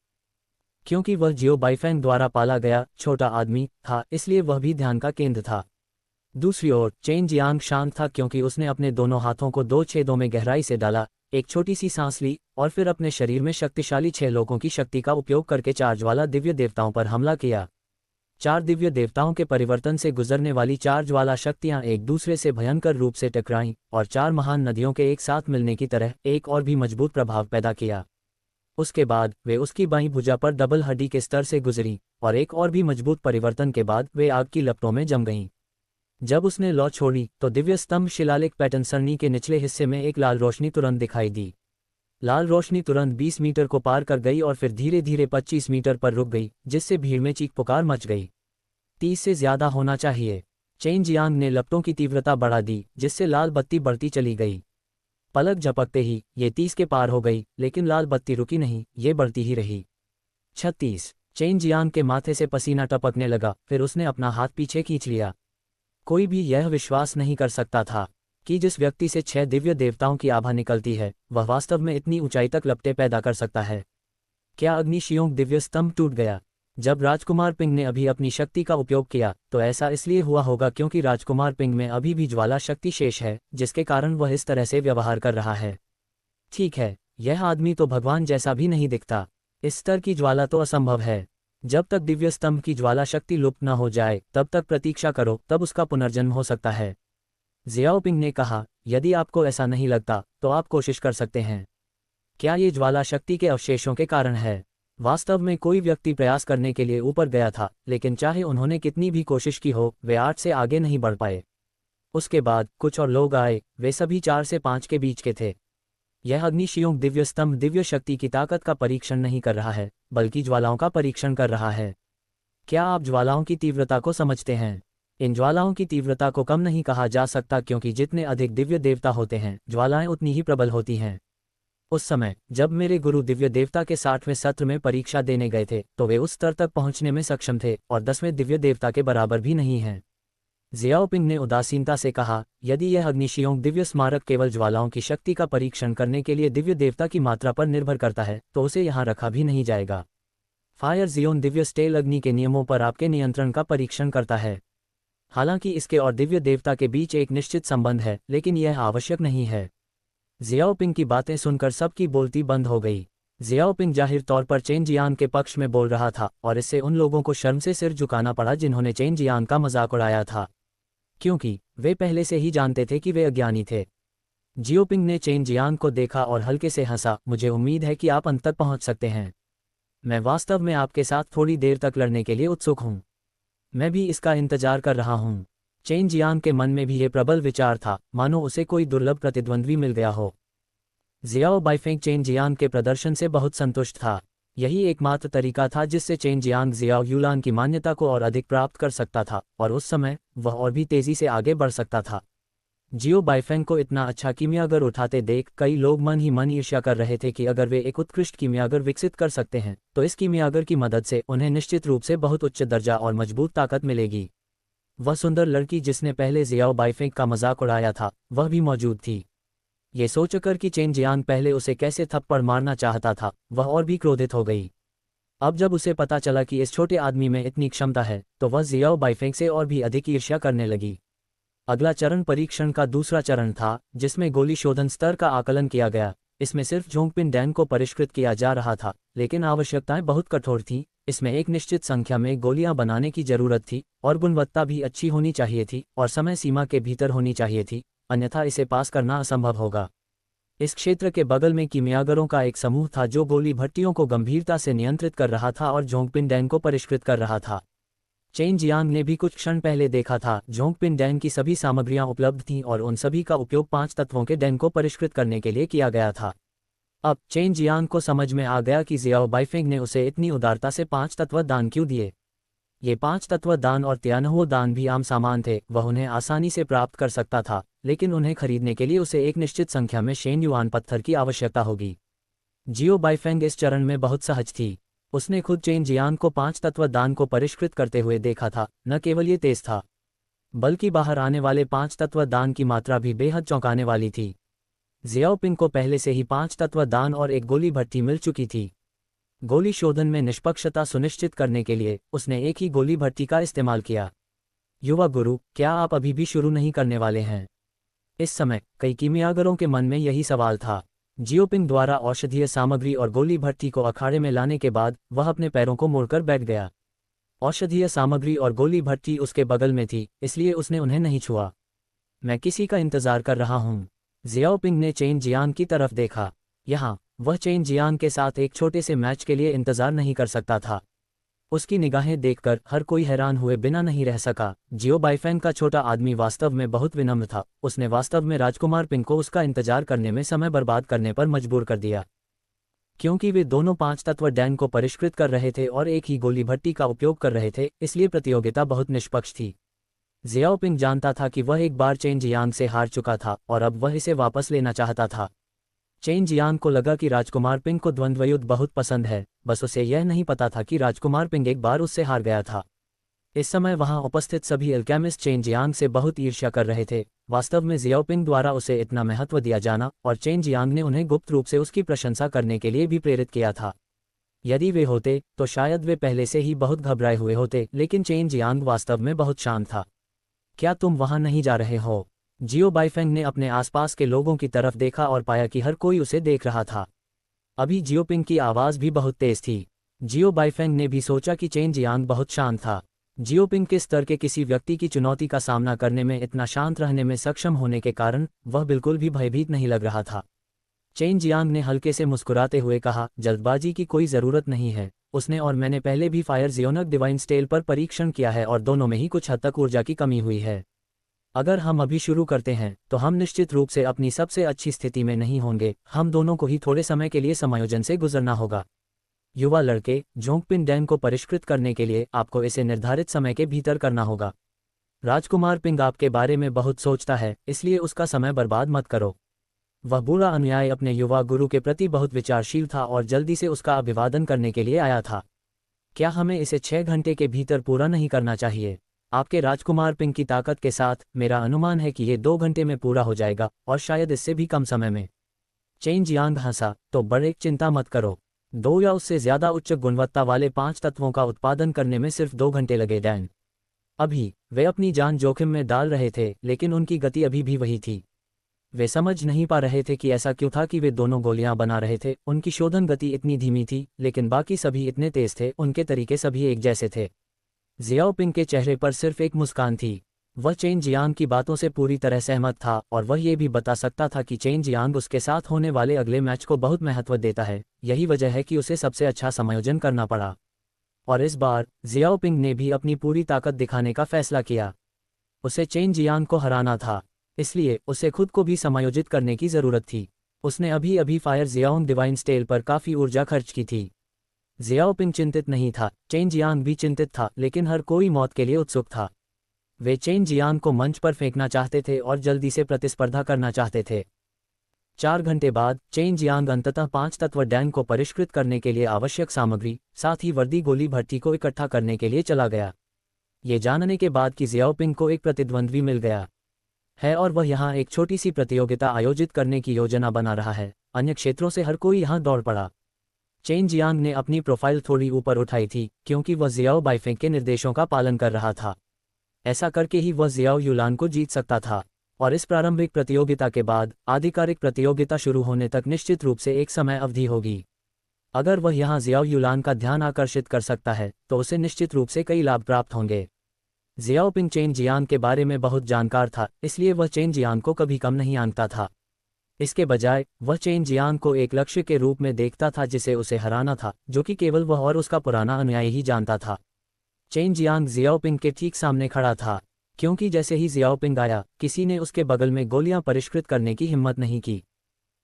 क्योंकि वह जियो बाइफेंग द्वारा पाला गया छोटा आदमी था, इसलिए वह भी ध्यान का केंद्र था। दूसरी ओर चेन जियांग शांत था, क्योंकि उसने अपने दोनों हाथों को 2 छेदों में गहराई से डाला, एक छोटी सी सांस ली और फिर अपने शरीर में शक्तिशाली 6 लोगों की शक्ति का उपयोग करके चार्ज दिव्य देवताओं पर हमला किया। 4 दिव्य देवताओं के परिवर्तन से गुजरने वाली चार्ज वाला शक्तियां एक दूसरे से भयंकर रूप से टकराईं और 4 महान नदियों के एक साथ मिलने की तरह एक और भी मजबूत प्रभाव पैदा किया। उसके बाद वे उसकी बाईं भुजा पर डबल हड्डी के स्तर से गुजरी और एक और भी मजबूत परिवर्तन के बाद वे आग की लपटों में जम गईं। जब उसने लौ छोड़ी तो दिव्य स्तंभ शिलालेख पैटर्न सरणी के निचले हिस्से में एक लाल रोशनी तुरंत दिखाई दी। लाल रोशनी तुरंत 20 मीटर को पार कर गई और फिर धीरे धीरे 25 मीटर पर रुक गई, जिससे भीड़ में चीख पुकार मच गई। 30 से ज्यादा होना चाहिए। चेन जियांग ने लपटों की तीव्रता बढ़ा दी, जिससे लाल बत्ती बढ़ती चली गई। पलक झपकते ही ये 30 के पार हो गई, लेकिन लाल बत्ती रुकी नहीं, ये बढ़ती ही रही। 36। चेन जियांग के माथे से पसीना टपकने लगा, फिर उसने अपना हाथ पीछे खींच लिया। कोई भी यह विश्वास नहीं कर सकता था कि जिस व्यक्ति से 6 दिव्य देवताओं की आभा निकलती है, वह वास्तव में इतनी ऊंचाई तक लपटें पैदा कर सकता है। क्या अग्निशियोंग दिव्य स्तंभ टूट गया? जब राजकुमार पिंग ने अभी अपनी शक्ति का उपयोग किया तो ऐसा इसलिए हुआ होगा क्योंकि राजकुमार पिंग में अभी भी ज्वाला शक्ति शेष है, जिसके कारण वह इस तरह से व्यवहार कर रहा है। ठीक है, यह आदमी तो भगवान जैसा भी नहीं दिखता। इस स्तर की ज्वाला तो असंभव है। जब तक दिव्य स्तंभ की ज्वाला शक्ति लुप्त न हो जाए तब तक प्रतीक्षा करो, तब उसका पुनर्जन्म हो सकता है। जियाओपिंग ने कहा, यदि आपको ऐसा नहीं लगता तो आप कोशिश कर सकते हैं। क्या ये ज्वाला शक्ति के अवशेषों के कारण है? वास्तव में कोई व्यक्ति प्रयास करने के लिए ऊपर गया था, लेकिन चाहे उन्होंने कितनी भी कोशिश की हो, वे 8 से आगे नहीं बढ़ पाए। उसके बाद कुछ और लोग आए, वे सभी 4 से 5 के बीच के थे। यह अग्निशियोंग दिव्य स्तंभ दिव्य शक्ति की ताकत का परीक्षण नहीं कर रहा है, बल्कि ज्वालाओं का परीक्षण कर रहा है। क्या आप ज्वालाओं की तीव्रता को समझते हैं? इन ज्वालाओं की तीव्रता को कम नहीं कहा जा सकता, क्योंकि जितने अधिक दिव्य देवता होते हैं, ज्वालाएं उतनी ही प्रबल होती हैं। उस समय जब मेरे गुरु दिव्य देवता के 60वें सत्र में परीक्षा देने गए थे, तो वे उस स्तर तक पहुंचने में सक्षम थे और 10वें दिव्य देवता के बराबर भी नहीं हैं। जियाओपिंग ने उदासीनता से कहा, यदि यह अग्निशियोंग दिव्य स्मारक केवल ज्वालाओं की शक्ति का परीक्षण करने के लिए दिव्य देवता की मात्रा पर निर्भर करता है, तो उसे यहाँ रखा भी नहीं जाएगा। फायर जियोन दिव्य स्टेल अग्नि के नियमों पर आपके नियंत्रण का परीक्षण करता है। हालांकि इसके और दिव्य देवता के बीच एक निश्चित संबंध है, लेकिन यह आवश्यक नहीं है। जियाओपिंग की बातें सुनकर सबकी बोलती बंद हो गई। जियाओपिंग जाहिर तौर पर चेन जियान के पक्ष में बोल रहा था, और इससे उन लोगों को शर्म से सिर झुकाना पड़ा जिन्होंने चेन जियान का मजाक उड़ाया था, क्योंकि वे पहले से ही जानते थे कि वे अज्ञानी थे। जियोपिंग ने चेन जियान को देखा और हल्के से हंसा, मुझे उम्मीद है कि आप अंत तक पहुंच सकते हैं। मैं वास्तव में आपके साथ थोड़ी देर तक लड़ने के लिए उत्सुक हूँ। मैं भी इसका इंतजार कर रहा हूँ। चेन जियान के मन में भी ये प्रबल विचार था, मानो उसे कोई दुर्लभ प्रतिद्वंद्वी मिल गया हो। जियाओ बाइफेंग चेन जियान के प्रदर्शन से बहुत संतुष्ट था। यही एकमात्र तरीका था जिससे चेन जियांग जियाओ यूलान की मान्यता को और अधिक प्राप्त कर सकता था, और उस समय वह और भी तेजी से आगे बढ़ सकता था। जियो बाइफेंग को इतना अच्छा कीमियागर उठाते देख कई लोग मन ही मन ईर्ष्या कर रहे थे कि अगर वे एक उत्कृष्ट कीमियागर विकसित कर सकते हैं, तो इस कीमियागर की मदद से उन्हें निश्चित रूप से बहुत उच्च दर्जा और मजबूत ताकत मिलेगी। वह सुंदर लड़की जिसने पहले जियाओ बाइफेंग का मजाक उड़ाया था, वह भी मौजूद थी। ये सोचकर कि चेन जियांग पहले उसे कैसे थप्पड़ मारना चाहता था, वह और भी क्रोधित हो गई। अब जब उसे पता चला कि इस छोटे आदमी में इतनी क्षमता है, तो वह जियाओ बाइफेंग से और भी अधिक ईर्ष्या करने लगी। अगला चरण परीक्षण का दूसरा चरण था, जिसमें गोली शोधन स्तर का आकलन किया गया। इसमें सिर्फ जोंगपिन डैन को परिष्कृत किया जा रहा था, लेकिन आवश्यकताएं बहुत कठोर थीं। इसमें एक निश्चित संख्या में गोलियां बनाने की जरूरत थी, और गुणवत्ता भी अच्छी होनी चाहिए थी और समय सीमा के भीतर होनी चाहिए थी, अन्यथा इसे पास करना असंभव होगा। इस क्षेत्र के बगल में कीमियागरों का एक समूह था जो गोली भट्टियों को गंभीरता से नियंत्रित कर रहा था और जोंगपिन डैन को परिष्कृत कर रहा था। चेन जियांग ने भी कुछ क्षण पहले देखा था, जोंगपिन डैन की सभी सामग्रियां उपलब्ध थीं और उन सभी का उपयोग 5 तत्वों के डैन को परिष्कृत करने के लिए किया गया था। अब चेन जियांग को समझ में आ गया कि जियाओ बाइफेंग ने उसे इतनी उदारता से 5 तत्व दान क्यों दिए। ये 5 तत्व दान और त्यानहुओ दान भी आम सामान थे, वह उन्हें आसानी से प्राप्त कर सकता था, लेकिन उन्हें खरीदने के लिए उसे एक निश्चित संख्या में शेन युआन पत्थर की आवश्यकता होगी। जियो बाइफेंग इस चरण में बहुत सहज थी। उसने खुद चेन जियांग को 5 तत्व दान को परिष्कृत करते हुए देखा था। न केवल ये तेज था, बल्कि बाहर आने वाले 5 तत्व दान की मात्रा भी बेहद चौंकाने वाली थी। जियाओपिंग को पहले से ही 5 तत्व दान और एक गोली भट्टी मिल चुकी थी। गोली शोधन में निष्पक्षता सुनिश्चित करने के लिए उसने एक ही गोली भट्टी का इस्तेमाल किया। युवा गुरु, क्या आप अभी भी शुरू नहीं करने वाले हैं? इस समय कई कीमियागरों के मन में यही सवाल था। जियोपिंग द्वारा औषधीय सामग्री और गोली भट्टी को अखाड़े में लाने के बाद वह अपने पैरों को मोड़कर बैठ गया। औषधीय सामग्री और गोली भट्टी उसके बगल में थी, इसलिए उसने उन्हें नहीं छुआ। मैं किसी का इंतजार कर रहा हूँ। जियाओपिंग ने चेन जियांग की तरफ देखा। यहाँ वह चेन जियांग के साथ एक छोटे से मैच के लिए इंतजार नहीं कर सकता था। उसकी निगाहें देखकर हर कोई हैरान हुए बिना नहीं रह सका। जियो बाइफेंग का छोटा आदमी वास्तव में बहुत विनम्र था। उसने वास्तव में राजकुमार पिंग को उसका इंतजार करने में समय बर्बाद करने पर मजबूर कर दिया। क्योंकि वे दोनों 5 तत्व डैन को परिष्कृत कर रहे थे और एक ही गोली भट्टी का उपयोग कर रहे थे, इसलिए प्रतियोगिता बहुत निष्पक्ष थी। जियाओपिंग जानता था कि वह एक बार चेन जियांग से हार चुका था और अब वह इसे वापस लेना चाहता था। चेन जियांग को लगा कि राजकुमार पिंग को द्वंद्वयुद्ध बहुत पसंद है, बस उसे यह नहीं पता था कि राजकुमार पिंग एक बार उससे हार गया था। इस समय वहां उपस्थित सभी अल्केमिस्ट चेन जियांग से बहुत ईर्ष्या कर रहे थे। वास्तव में जियाओपिंग द्वारा उसे इतना महत्व दिया जाना और चेन जियांग ने उन्हें गुप्त रूप से उसकी प्रशंसा करने के लिए भी प्रेरित किया था। यदि वे होते तो शायद वे पहले से ही बहुत घबराए हुए होते, लेकिन चेन जियांग वास्तव में बहुत शांत था। क्या तुम वहां नहीं जा रहे हो? जियो बाइफेंग ने अपने आसपास के लोगों की तरफ देखा और पाया कि हर कोई उसे देख रहा था। अभी जियोपिंग की आवाज़ भी बहुत तेज थी। जियो बाइफेंग ने भी सोचा कि चेन जियांग बहुत शांत था। जियोपिंग के स्तर के किसी व्यक्ति की चुनौती का सामना करने में इतना शांत रहने में सक्षम होने के कारण वह बिल्कुल भी भयभीत नहीं लग रहा था। चेन जियांग ने हल्के से मुस्कुराते हुए कहा, जल्दबाजी की कोई ज़रूरत नहीं है। उसने और मैंने पहले भी फायर जियोनक डिवाइन स्टेल पर परीक्षण किया है और दोनों में ही कुछ हद तक ऊर्जा की कमी हुई है। अगर हम अभी शुरू करते हैं तो हम निश्चित रूप से अपनी सबसे अच्छी स्थिति में नहीं होंगे। हम दोनों को ही थोड़े समय के लिए समायोजन से गुजरना होगा। युवा लड़के, जोंगपिन डैम को परिष्कृत करने के लिए आपको इसे निर्धारित समय के भीतर करना होगा। राजकुमार पिंग आपके बारे में बहुत सोचता है, इसलिए उसका समय बर्बाद मत करो। वह बूढ़ा अनुयायी अपने युवा गुरु के प्रति बहुत विचारशील था और जल्दी से उसका अभिवादन करने के लिए आया था। क्या हमें इसे 6 घंटे के भीतर पूरा नहीं करना चाहिए? आपके राजकुमार पिंग की ताकत के साथ मेरा अनुमान है कि ये 2 घंटे में पूरा हो जाएगा और शायद इससे भी कम समय में। चेन जियांग हंसा, तो बड़े चिंता मत करो। 2 या उससे ज्यादा उच्च गुणवत्ता वाले 5 तत्वों का उत्पादन करने में सिर्फ 2 घंटे लगे। डैन अभी वे अपनी जान जोखिम में डाल रहे थे, लेकिन उनकी गति अभी भी वही थी। वे समझ नहीं पा रहे थे कि ऐसा क्यों था कि वे दोनों गोलियां बना रहे थे। उनकी शोधन गति इतनी धीमी थी, लेकिन बाकी सभी इतने तेज थे। उनके तरीके सभी एक जैसे थे। जियाओपिंग के चेहरे पर सिर्फ एक मुस्कान थी। वह चेन जियांग की बातों से पूरी तरह सहमत था और वह ये भी बता सकता था कि चेन जियांग उसके साथ होने वाले अगले मैच को बहुत महत्व देता है। यही वजह है कि उसे सबसे अच्छा समायोजन करना पड़ा। और इस बार जियाओपिंग ने भी अपनी पूरी ताकत दिखाने का फैसला किया। उसे चेन जियांग को हराना था, इसलिए उसे खुद को भी समायोजित करने की ज़रूरत थी। उसने अभी अभी फायर जियाओंग डिवाइन स्टेल पर काफ़ी ऊर्जा खर्च की थी। जियाओपिंग चिंतित नहीं था, चेन जियांग भी चिंतित था, लेकिन हर कोई मौत के लिए उत्सुक था। वे चेन जियांग को मंच पर फेंकना चाहते थे और जल्दी से प्रतिस्पर्धा करना चाहते थे। 4 घंटे बाद चेन जियांग अंततः 5 तत्व डैन को परिष्कृत करने के लिए आवश्यक सामग्री, साथ ही वर्दी गोली भट्टी को इकट्ठा करने के लिए चला गया। ये जानने के बाद कि जियाओपिंग को एक प्रतिद्वंद्वी मिल गया है और वह यहाँ एक छोटी सी प्रतियोगिता आयोजित करने की योजना बना रहा है, अन्य क्षेत्रों से हर कोई यहाँ दौड़ पड़ा। चेन जियांग ने अपनी प्रोफाइल थोड़ी ऊपर उठाई थी, क्योंकि वह जियाओ बाइफेंग के निर्देशों का पालन कर रहा था। ऐसा करके ही वह जियाओ युलान को जीत सकता था। और इस प्रारंभिक प्रतियोगिता के बाद आधिकारिक प्रतियोगिता शुरू होने तक निश्चित रूप से एक समय अवधि होगी। अगर वह यहाँ जियाओ युलान का ध्यान आकर्षित कर सकता है तो उसे निश्चित रूप से कई लाभ प्राप्त होंगे। जियाओपिंग चेन जियांग के बारे में बहुत जानकार था, इसलिए वह चेन जियांग को कभी कम नहीं आंकता था। इसके बजाय वह चेन जियांग को एक लक्ष्य के रूप में देखता था जिसे उसे हराना था, जो कि केवल वह और उसका पुराना अनुयायी ही जानता था। चेन जियांग जियाओपिंग के ठीक सामने खड़ा था, क्योंकि जैसे ही जियाओपिंग आया, किसी ने उसके बगल में गोलियां परिष्कृत करने की हिम्मत नहीं की।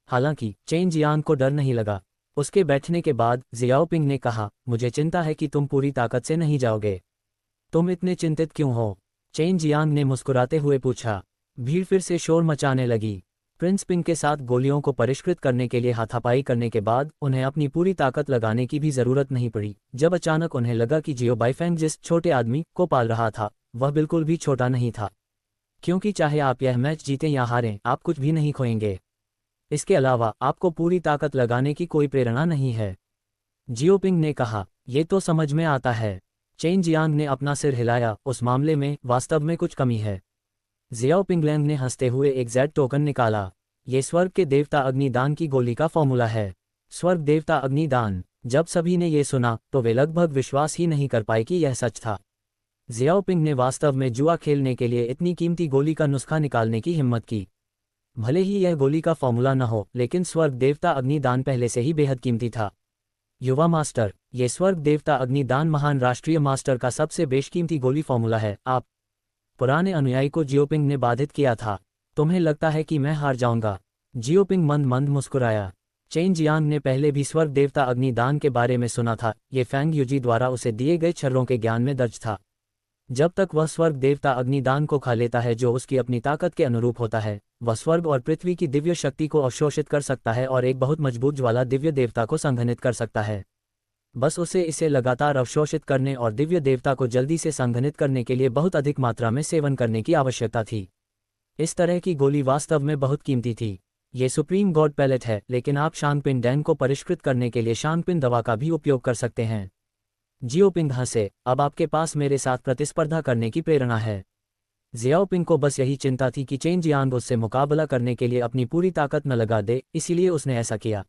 हालांकि चेन जियांग को डर नहीं लगा। उसके बैठने के बाद जियाओपिंग ने कहा, मुझे चिंता है कि तुम पूरी ताकत से नहीं जाओगे। तुम इतने चिंतित क्यों हो? चेन जियांग ने मुस्कुराते हुए पूछा। भीड़ फिर से शोर मचाने लगी। प्रिंस पिंग के साथ गोलियों को परिष्कृत करने के लिए हाथापाई करने के बाद उन्हें अपनी पूरी ताकत लगाने की भी जरूरत नहीं पड़ी, जब अचानक उन्हें लगा कि जियो बाइफेंग जिस छोटे आदमी को पाल रहा था वह बिल्कुल भी छोटा नहीं था। क्योंकि चाहे आप यह मैच जीतें या हारें, आप कुछ भी नहीं खोएंगे। इसके अलावा आपको पूरी ताकत लगाने की कोई प्रेरणा नहीं है। जियोपिंग ने कहा, ये तो समझ में आता है। चेन जियांग ने अपना सिर हिलाया, उस मामले में वास्तव में कुछ कमी है। जियाओ पिंगलैंग ने हंसते हुए एक जेड टोकन निकाला। ये स्वर्ग के देवता अग्निदान की गोली का फॉर्मूला है। स्वर्ग देवता अग्निदान। जब सभी ने ये सुना तो वे लगभग विश्वास ही नहीं कर पाए कि यह सच था। जियाओ पिंग ने वास्तव में जुआ खेलने के लिए इतनी कीमती गोली का नुस्खा निकालने की हिम्मत की। भले ही यह गोली का फॉर्मूला न हो, लेकिन स्वर्ग देवता अग्निदान पहले से ही बेहद कीमती था। युवा मास्टर, ये स्वर्ग देवता अग्निदान महान राष्ट्रीय मास्टर का सबसे बेशकीमती गोली फॉर्मूला है। आप पुराने अनुयायी को जियोपिंग ने बाधित किया था। तुम्हें लगता है कि मैं हार जाऊंगा? जियोपिंग मंद मंद मुस्कुराया। चेन जियांग ने पहले भी स्वर्ग देवता अग्निदान के बारे में सुना था, ये फैंग युजी द्वारा उसे दिए गए छर्रों के ज्ञान में दर्ज था। जब तक वह स्वर्ग देवता अग्निदान को खा लेता है जो उसकी अपनी ताकत के अनुरूप होता है, वह स्वर्ग और पृथ्वी की दिव्य शक्ति को अवशोषित कर सकता है और एक बहुत मजबूत ज्वाला दिव्य देवता को संघनित कर सकता है। बस उसे इसे लगातार अवशोषित करने और दिव्य देवता को जल्दी से संघनित करने के लिए बहुत अधिक मात्रा में सेवन करने की आवश्यकता थी। इस तरह की गोली वास्तव में बहुत कीमती थी। ये सुप्रीम गॉड पैलेट है, लेकिन आप शांगपिन डैंग को परिष्कृत करने के लिए शांगपिन दवा का भी उपयोग कर सकते हैं। जियोपिंग हंसे, अब आपके पास मेरे साथ प्रतिस्पर्धा करने की प्रेरणा है। जियाओपिंग को बस यही चिंता थी कि चेन जियांग उससे मुकाबला करने के लिए अपनी पूरी ताकत न लगा दे, इसीलिए उसने ऐसा किया।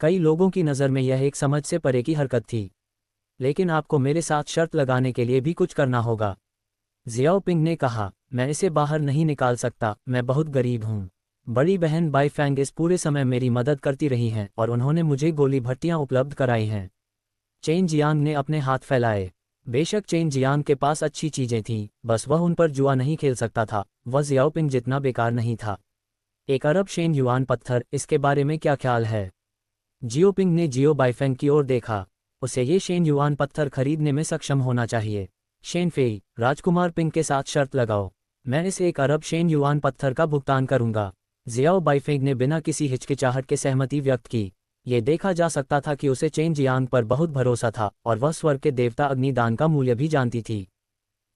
कई लोगों की नज़र में यह एक समझ से परे की हरकत थी। लेकिन आपको मेरे साथ शर्त लगाने के लिए भी कुछ करना होगा। जियाओपिंग ने कहा, मैं इसे बाहर नहीं निकाल सकता, मैं बहुत गरीब हूँ। बड़ी बहन बाइफेंग इस पूरे समय मेरी मदद करती रही हैं और उन्होंने मुझे गोली भट्टियाँ उपलब्ध कराई हैं। चेन जियांग ने अपने हाथ फैलाए। बेशक चेन जियांग के पास अच्छी चीजें थीं, बस वह उन पर जुआ नहीं खेल सकता था। वह जियाओपिंग जितना बेकार नहीं था। 1 अरब शेन युआन पत्थर, इसके बारे में क्या ख्याल है? जियोपिंग ने जियो बाइफेंग की ओर देखा। उसे ये शेन युआन पत्थर खरीदने में सक्षम होना चाहिए। शेन फेई, राजकुमार पिंग के साथ शर्त लगाओ। मैं इस 1 अरब शेन युआन पत्थर का भुगतान करूंगा। जियाओ बाइफेंग ने बिना किसी हिचकिचाहट के सहमति व्यक्त की। ये देखा जा सकता था कि उसे चेन जियांग पर बहुत भरोसा था और वह स्वर्ग के देवता अग्निदान का मूल्य भी जानती थी।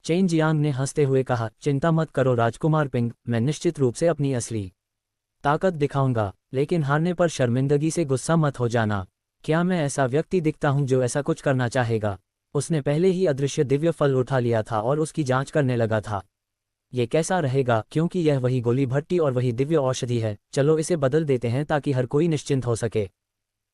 चेन जियांग ने हंसते हुए कहा, चिंता मत करो राजकुमार पिंग, मैं निश्चित रूप से अपनी असली ताकत दिखाऊंगा, लेकिन हारने पर शर्मिंदगी से गुस्सा मत हो जाना। क्या मैं ऐसा व्यक्ति दिखता हूं जो ऐसा कुछ करना चाहेगा? उसने पहले ही अदृश्य दिव्य फल उठा लिया था और उसकी जांच करने लगा था। ये कैसा रहेगा, क्योंकि यह वही गोली भट्टी और वही दिव्य औषधि है। चलो इसे बदल देते हैं ताकि हर कोई निश्चिंत हो सके।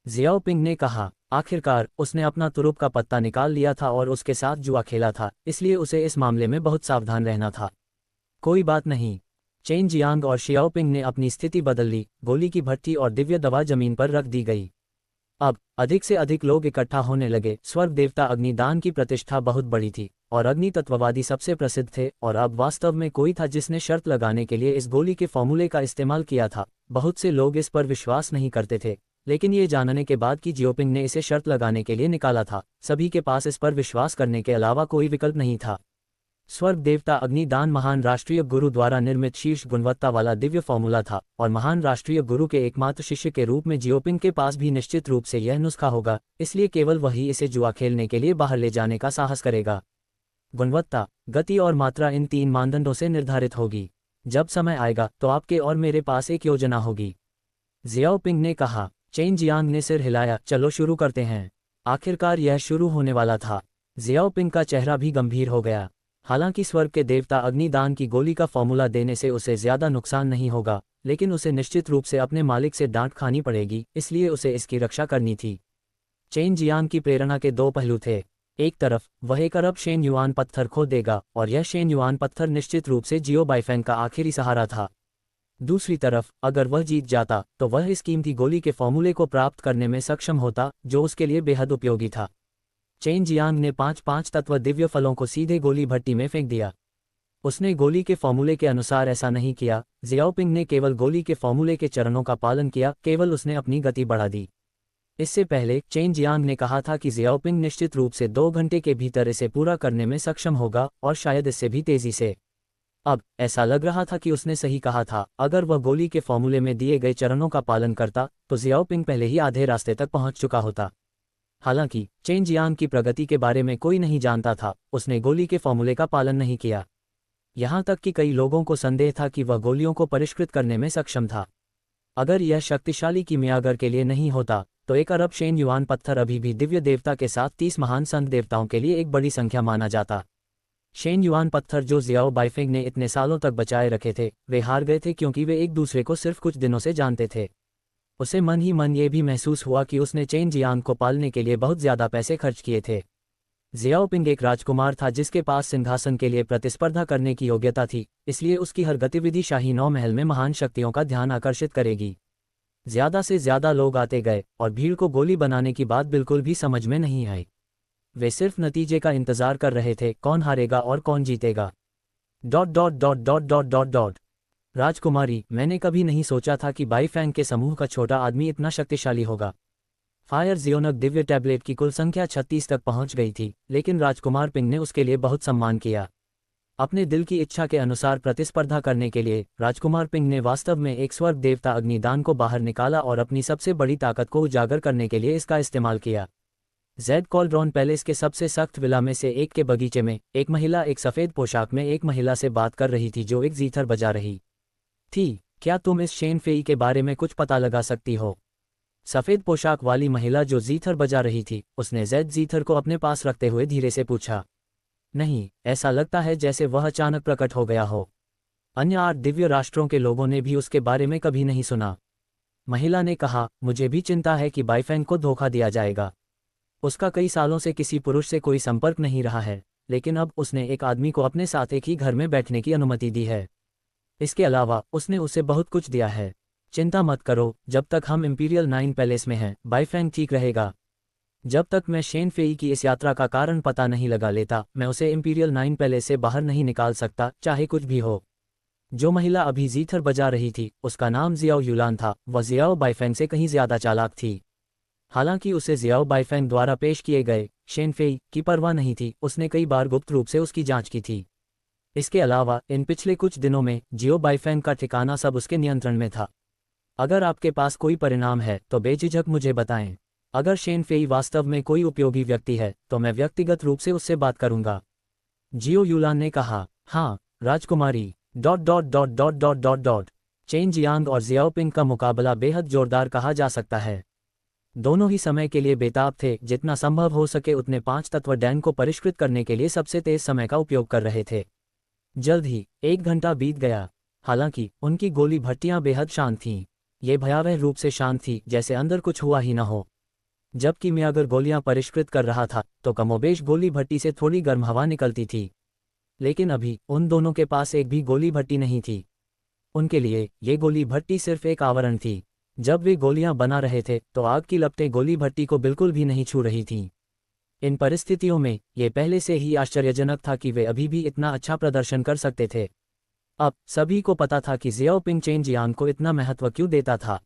जियाओपिंग ने कहा। आखिरकार उसने अपना तुरुप का पत्ता निकाल लिया था और उसके साथ जुआ खेला था, इसलिए उसे इस मामले में बहुत सावधान रहना था। कोई बात नहीं। चेन जियांग और शियाओपिंग ने अपनी स्थिति बदल ली। गोली की भट्टी और दिव्य दवा जमीन पर रख दी गई। अब अधिक से अधिक लोग इकट्ठा होने लगे। स्वर्ग देवता अग्निदान की प्रतिष्ठा बहुत बड़ी थी और अग्नि तत्ववादी सबसे प्रसिद्ध थे, और अब वास्तव में कोई था जिसने शर्त लगाने के लिए इस गोली के फॉर्मूले का इस्तेमाल किया था। बहुत से लोग इस पर विश्वास नहीं करते थे, लेकिन ये जानने के बाद कि जियोपिंग ने इसे शर्त लगाने के लिए निकाला था, सभी के पास इस पर विश्वास करने के अलावा कोई विकल्प नहीं था। स्वर्ग देवता अग्निदान महान राष्ट्रीय गुरु द्वारा निर्मित शीर्ष गुणवत्ता वाला दिव्य फॉर्मूला था, और महान राष्ट्रीय गुरु के एकमात्र शिष्य के रूप में जियोपिंग के पास भी निश्चित रूप से यह नुस्खा होगा, इसलिए केवल वही इसे जुआ खेलने के लिए बाहर ले जाने का साहस करेगा। गुणवत्ता, गति और मात्रा इन 3 मानदंडों से निर्धारित होगी। जब समय आएगा तो आपके और मेरे पास एक योजना होगी। जियाओपिंग ने कहा। चेन जियांग ने सिर हिलाया। चलो शुरू करते हैं। आखिरकार यह शुरू होने वाला था। जियाओपिंग का चेहरा भी गंभीर हो गया। हालांकि स्वर्ग के देवता अग्निदान की गोली का फॉर्मूला देने से उसे ज्यादा नुकसान नहीं होगा, लेकिन उसे निश्चित रूप से अपने मालिक से डांट खानी पड़ेगी, इसलिए उसे इसकी रक्षा करनी थी। चेन जियांग की प्रेरणा के 2 पहलू थे। एक तरफ वह 1 अरब शेन युआन पत्थर खो देगा, और यह शेन युआन पत्थर निश्चित रूप से जियो बाइफेंग का आखिरी सहारा था। दूसरी तरफ अगर वह जीत जाता तो वह इस कीमती गोली के फॉर्मूले को प्राप्त करने में सक्षम होता, जो उसके लिए बेहद उपयोगी था। चेन जियांग ने 5 तत्व दिव्य फलों को सीधे गोली भट्टी में फेंक दिया। उसने गोली के फॉर्मूले के अनुसार ऐसा नहीं किया। जियाओपिंग ने केवल गोली के फॉर्मूले के चरणों का पालन किया, केवल उसने अपनी गति बढ़ा दी। इससे पहले चेन जियांग ने कहा था कि जियाओपिंग निश्चित रूप से 2 घंटे के भीतर इसे पूरा करने में सक्षम होगा, और शायद इससे भी तेजी से। अब ऐसा लग रहा था कि उसने सही कहा था। अगर वह गोली के फॉर्मूले में दिए गए चरणों का पालन करता तो जियाओपिंग पहले ही आधे रास्ते तक पहुंच चुका होता। हालांकि चेन जियांग की प्रगति के बारे में कोई नहीं जानता था, उसने गोली के फॉर्मूले का पालन नहीं किया। यहाँ तक कि कई लोगों को संदेह था कि वह गोलियों को परिष्कृत करने में सक्षम था। अगर यह शक्तिशाली कीमियागर के लिए नहीं होता तो 1 अरब शेन युआन पत्थर अभी भी दिव्य देवता के साथ 30 महान संत देवताओं के लिए एक बड़ी संख्या माना जाता। शेन युआन पत्थर जो जियाओ बाइफेंग ने इतने सालों तक बचाए रखे थे, वे हार गए थे क्योंकि वे एक दूसरे को सिर्फ कुछ दिनों से जानते थे। उसे मन ही मन ये भी महसूस हुआ कि उसने चेन जियांग को पालने के लिए बहुत ज्यादा पैसे खर्च किए थे। जियाओपिंग एक राजकुमार था जिसके पास सिंहासन के लिए प्रतिस्पर्धा करने की योग्यता थी, इसलिए उसकी हर गतिविधि शाही नौ महल में महान शक्तियों का ध्यान आकर्षित करेगी। ज्यादा से ज्यादा लोग आते गए और भीड़ को गोली बनाने की बात बिल्कुल भी समझ में नहीं आई। वे सिर्फ नतीजे का इंतजार कर रहे थे, कौन हारेगा और कौन जीतेगा। Dot dot dot dot dot dot dot राजकुमारी, मैंने कभी नहीं सोचा था कि बाइफैंग के समूह का छोटा आदमी इतना शक्तिशाली होगा। फायर जियोनक दिव्य टैबलेट की कुल संख्या 36 तक पहुंच गई थी, लेकिन राजकुमार पिंग ने उसके लिए बहुत सम्मान किया। अपने दिल की इच्छा के अनुसार प्रतिस्पर्धा करने के लिए राजकुमार पिंग ने वास्तव में एक स्वर्ग देवता अग्निदान को बाहर निकाला और अपनी सबसे बड़ी ताकत को उजागर करने के लिए इसका इस्तेमाल किया। जेड कॉल्ड्रॉन पैलेस के सबसे सख्त विला में से एक के बगीचे में एक महिला एक सफ़ेद पोशाक में एक महिला से बात कर रही थी जो एक जीथर बजा रही थी। क्या तुम इस शेन फेई के बारे में कुछ पता लगा सकती हो? सफ़ेद पोशाक वाली महिला जो जीथर बजा रही थी, उसने जेड जीथर को अपने पास रखते हुए धीरे से पूछा। नहीं, ऐसा लगता है जैसे वह अचानक प्रकट हो गया हो। अन्य 8 दिव्य राष्ट्रों के लोगों ने भी उसके बारे में कभी नहीं सुना। महिला ने कहा, मुझे भी चिंता है कि बाइफैंग को धोखा दिया जाएगा। उसका कई सालों से किसी पुरुष से कोई संपर्क नहीं रहा है, लेकिन अब उसने एक आदमी को अपने साथ एक ही घर में बैठने की अनुमति दी है। इसके अलावा उसने उसे बहुत कुछ दिया है। चिंता मत करो, जब तक हम इंपीरियल 9 पैलेस में हैं, बाइफैंग ठीक रहेगा। जब तक मैं शेन फेई की इस यात्रा का कारण पता नहीं लगा लेता, मैं उसे इंपीरियल 9 पैलेस से बाहर नहीं निकाल सकता, चाहे कुछ भी हो। जो महिला अभी जीथर बजा रही थी, उसका नाम जियाओ युलान था। वह जियाओ बाइफैंग से कहीं ज्यादा चालाक थी। हालांकि उसे जियाओ बाइफैंग द्वारा पेश किए गए शेन फेई की परवाह नहीं थी, उसने कई बार गुप्त रूप से उसकी जांच की थी। इसके अलावा इन पिछले कुछ दिनों में जियो बाइफैंग का ठिकाना सब उसके नियंत्रण में था। अगर आपके पास कोई परिणाम है तो बेझिझक मुझे बताएं। अगर शेन फेई वास्तव में कोई उपयोगी व्यक्ति है तो मैं व्यक्तिगत रूप से उससे बात करूंगा। जियो युलान ने कहा। हाँ राजकुमारी। Dot dot dot dot dot dot dot chain Jiang और जियाओपिंग का मुकाबला बेहद जोरदार कहा जा सकता है। दोनों ही समय के लिए बेताब थे, जितना संभव हो सके उतने 5 तत्व डैन को परिष्कृत करने के लिए सबसे तेज समय का उपयोग कर रहे थे। जल्द ही 1 घंटा बीत गया। हालांकि उनकी गोली भट्टियां बेहद शांत थीं। ये भयावह रूप से शांत थी, जैसे अंदर कुछ हुआ ही न हो। जबकि मैं अगर गोलियां परिष्कृत कर रहा था तो कमोबेश गोली भट्टी से थोड़ी गर्म हवा निकलती थी। लेकिन अभी उन दोनों के पास एक भी गोली भट्टी नहीं थी। उनके लिए ये गोली भट्टी सिर्फ एक आवरण थी। जब वे गोलियां बना रहे थे तो आग की लपटें गोली भट्टी को बिल्कुल भी नहीं छू रही थीं। इन परिस्थितियों में ये पहले से ही आश्चर्यजनक था कि वे अभी भी इतना अच्छा प्रदर्शन कर सकते थे। अब सभी को पता था कि जियाओपिंग चेन जियांग को इतना महत्व क्यों देता था।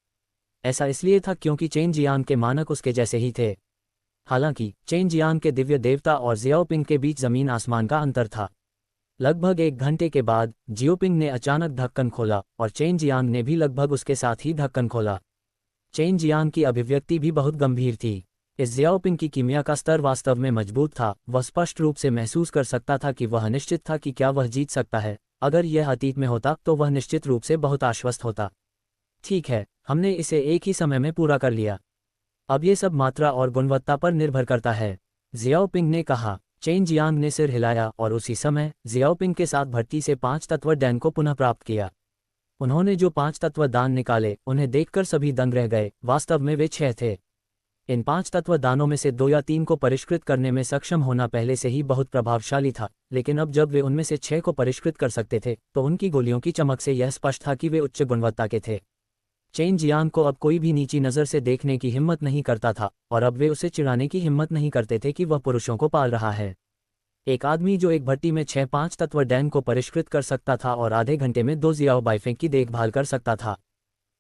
ऐसा इसलिए था क्योंकि चेन जियांग के मानक उसके जैसे ही थे। हालांकि चेन जियांग के दिव्य देवता और जियाओपिंग के बीच जमीन आसमान का अंतर था। लगभग 1 घंटे के बाद जियोपिंग ने अचानक ढक्कन खोला और चेन जियांग ने भी लगभग उसके साथ ही ढक्कन खोला। चेन जियांग की अभिव्यक्ति भी बहुत गंभीर थी। इस जियाओपिंग की कीमिया का स्तर वास्तव में मजबूत था। वह स्पष्ट रूप से महसूस कर सकता था कि वह निश्चित था कि क्या वह जीत सकता है। अगर यह अतीत में होता तो वह निश्चित रूप से बहुत आश्वस्त होता। ठीक है, हमने इसे एक ही समय में पूरा कर लिया। अब ये सब मात्रा और गुणवत्ता पर निर्भर करता है, जियाओपिंग ने कहा। चेन जियांग ने सिर हिलाया और उसी समय जियाओपिंग के साथ भट्टी से 5 तत्व डैन को पुनः प्राप्त किया। उन्होंने जो 5 तत्व दान निकाले उन्हें देखकर सभी दंग रह गए। वास्तव में वे 6 थे। इन 5 तत्व दानों में से 2 या 3 को परिष्कृत करने में सक्षम होना पहले से ही बहुत प्रभावशाली था, लेकिन अब जब वे उनमें से 6 को परिष्कृत कर सकते थे तो उनकी गोलियों की चमक से यह स्पष्ट था कि वे उच्च गुणवत्ता के थे। चेन जियांग को अब कोई भी नीची नज़र से देखने की हिम्मत नहीं करता था और अब वे उसे चिढ़ाने की हिम्मत नहीं करते थे कि वह पुरुषों को पाल रहा है। एक आदमी जो एक भट्टी में 6-5 तत्व डैन को परिष्कृत कर सकता था और आधे घंटे में 2 जियाओ बाइफेंग की देखभाल कर सकता था।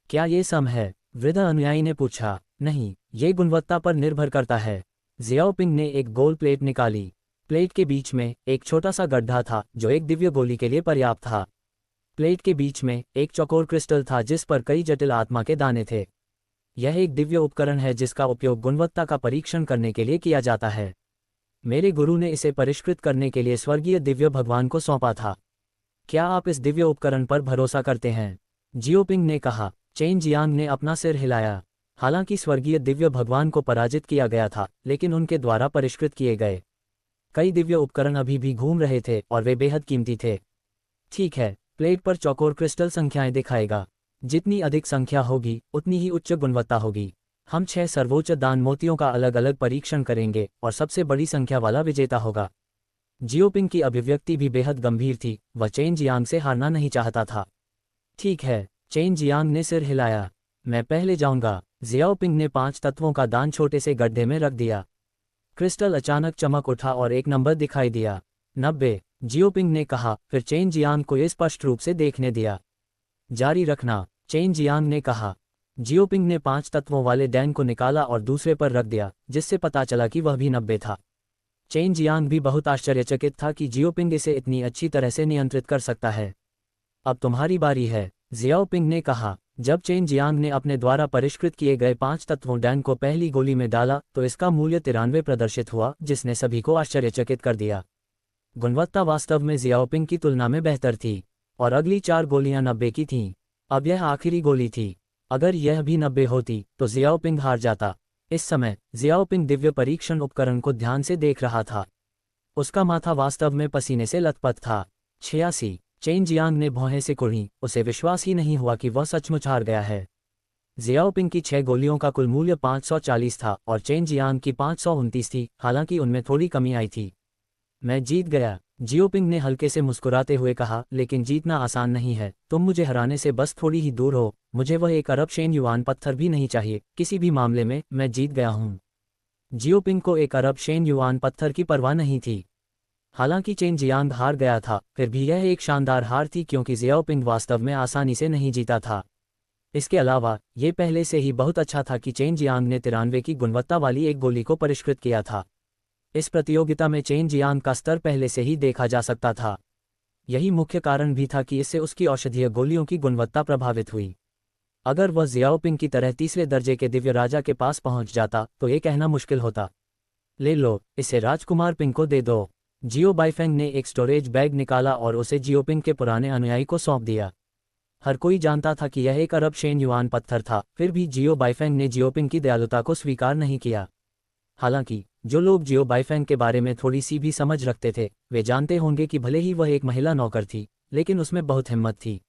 क्या ये सम है? वृद्ध अनुयायी ने पूछा। नहीं, ये गुणवत्ता पर निर्भर करता है। जियाओपिंग ने एक गोल प्लेट निकाली। प्लेट के बीच में एक छोटा सा गड्ढा था जो एक दिव्य गोली के लिए पर्याप्त था। प्लेट के बीच में एक चौकोर क्रिस्टल था जिस पर कई जटिल आत्मा के दाने थे। यह एक दिव्य उपकरण है जिसका उपयोग गुणवत्ता का परीक्षण करने के लिए किया जाता है। मेरे गुरु ने इसे परिष्कृत करने के लिए स्वर्गीय दिव्य भगवान को सौंपा था। क्या आप इस दिव्य उपकरण पर भरोसा करते हैं? जियोपिंग ने कहा। चेन जियांग ने अपना सिर हिलाया। हालांकि स्वर्गीय दिव्य भगवान को पराजित किया गया था, लेकिन उनके द्वारा परिष्कृत किए गए कई दिव्य उपकरण अभी भी घूम रहे थे और वे बेहद कीमती थे। ठीक है, प्लेट पर चौकोर क्रिस्टल संख्याएं दिखाएगा। जितनी अधिक संख्या होगी उतनी ही उच्च गुणवत्ता होगी। हम 6 सर्वोच्च दान मोतियों का अलग अलग परीक्षण करेंगे और सबसे बड़ी संख्या वाला विजेता होगा। जियोपिंग की अभिव्यक्ति भी बेहद गंभीर थी। वह चेन जियांग से हारना नहीं चाहता था। ठीक है, चेन जियांग ने सिर हिलाया। मैं पहले जाऊंगा। जियाओपिंग ने 5 तत्वों का दान छोटे से गड्ढे में रख दिया। क्रिस्टल अचानक चमक उठा और एक नंबर दिखाई दिया। 90, जियोपिंग ने कहा, फिर चेन जियांग को ये स्पष्ट रूप से देखने दिया। जारी रखना, चेन जियांग ने कहा। जियोपिंग ने 5 तत्वों वाले डैन को निकाला और दूसरे पर रख दिया, जिससे पता चला कि वह भी 90 था। चेन जियांग भी बहुत आश्चर्यचकित था कि जियोपिंग इसे इतनी अच्छी तरह से नियंत्रित कर सकता है। अब तुम्हारी बारी है, जियाओपिंग ने कहा। जब चेन जियांग ने अपने द्वारा परिष्कृत किए गए 5 तत्वों डैन को पहली गोली में डाला तो इसका मूल्य 93 प्रदर्शित हुआ, जिसने सभी को आश्चर्यचकित कर दिया। गुणवत्ता वास्तव में जियाओपिंग की तुलना में बेहतर थी और अगली 4 गोलियां 90 की थीं। अब यह आखिरी गोली थी। अगर यह भी 90 होती तो जियाओपिंग हार जाता। इस समय जियाओपिंग दिव्य परीक्षण उपकरण को ध्यान से देख रहा था। उसका माथा वास्तव में पसीने से लथपथ था। 86, चेन जियांग ने भौहें से कुढ़ी। उसे विश्वास ही नहीं हुआ कि वह सचमुच हार गया है। जियाओपिंग की 6 गोलियों का कुल मूल्य 540 था और चेन जियांग की 529 थी, हालांकि उनमें थोड़ी कमी आई थी। मैं जीत गया, जियोपिंग ने हल्के से मुस्कुराते हुए कहा, लेकिन जीतना आसान नहीं है। तुम मुझे हराने से बस थोड़ी ही दूर हो। मुझे वह 1 अरब शेन युआन पत्थर भी नहीं चाहिए। किसी भी मामले में मैं जीत गया हूँ। जियोपिंग को 1 अरब शेन युआन पत्थर की परवाह नहीं थी। हालांकि चेन जियांग हार गया था, फिर भी यह एक शानदार हार थी क्योंकि जियाओपिंग वास्तव में आसानी से नहीं जीता था। इसके अलावा ये पहले से ही बहुत अच्छा था कि चेन जियांग ने 93 की गुणवत्ता वाली एक गोली को परिष्कृत किया था। इस प्रतियोगिता में चेन जियांग का स्तर पहले से ही देखा जा सकता था। यही मुख्य कारण भी था कि इससे उसकी औषधीय गोलियों की गुणवत्ता प्रभावित हुई। अगर वह जियाओपिंग की तरह तीसरे दर्जे के दिव्य राजा के पास पहुंच जाता तो ये कहना मुश्किल होता। ले लो, इसे राजकुमार पिंग को दे दो। जियो बाइफेंग ने एक स्टोरेज बैग निकाला और उसे जियोपिंग के पुराने अनुयायी को सौंप दिया। हर कोई जानता था कि यह 1 अरब शेन युआन पत्थर था, फिर भी जियो बाइफेंग ने जियोपिंग की दयालुता को स्वीकार नहीं किया। हालांकि जो लोग जियो बाइफेंग के बारे में थोड़ी सी भी समझ रखते थे, वे जानते होंगे कि भले ही वह एक महिला नौकर थी, लेकिन उसमें बहुत हिम्मत थी।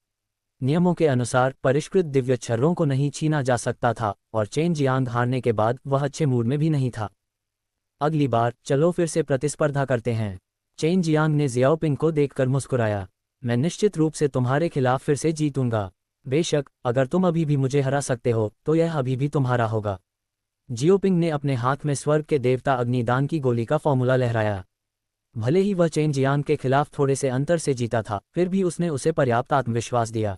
नियमों के अनुसार परिष्कृत दिव्य छर्रों को नहीं छीना जा सकता था और चेन जियांग हारने के बाद वह अच्छे मूड में भी नहीं था। अगली बार चलो फिर से प्रतिस्पर्धा करते हैं। चेन जियांग ने जियाओपिंग को देखकर मुस्कुराया। मैं निश्चित रूप से तुम्हारे खिलाफ फिर से जीतूंगा। बेशक, अगर तुम अभी भी मुझे हरा सकते हो तो यह अभी भी तुम्हारा होगा। जियोपिंग ने अपने हाथ में स्वर्ग के देवता अग्निदान की गोली का फॉर्मूला लहराया। भले ही वह चेन जियांग के खिलाफ थोड़े से अंतर से जीता था, फिर भी उसने उसे पर्याप्त आत्मविश्वास दिया।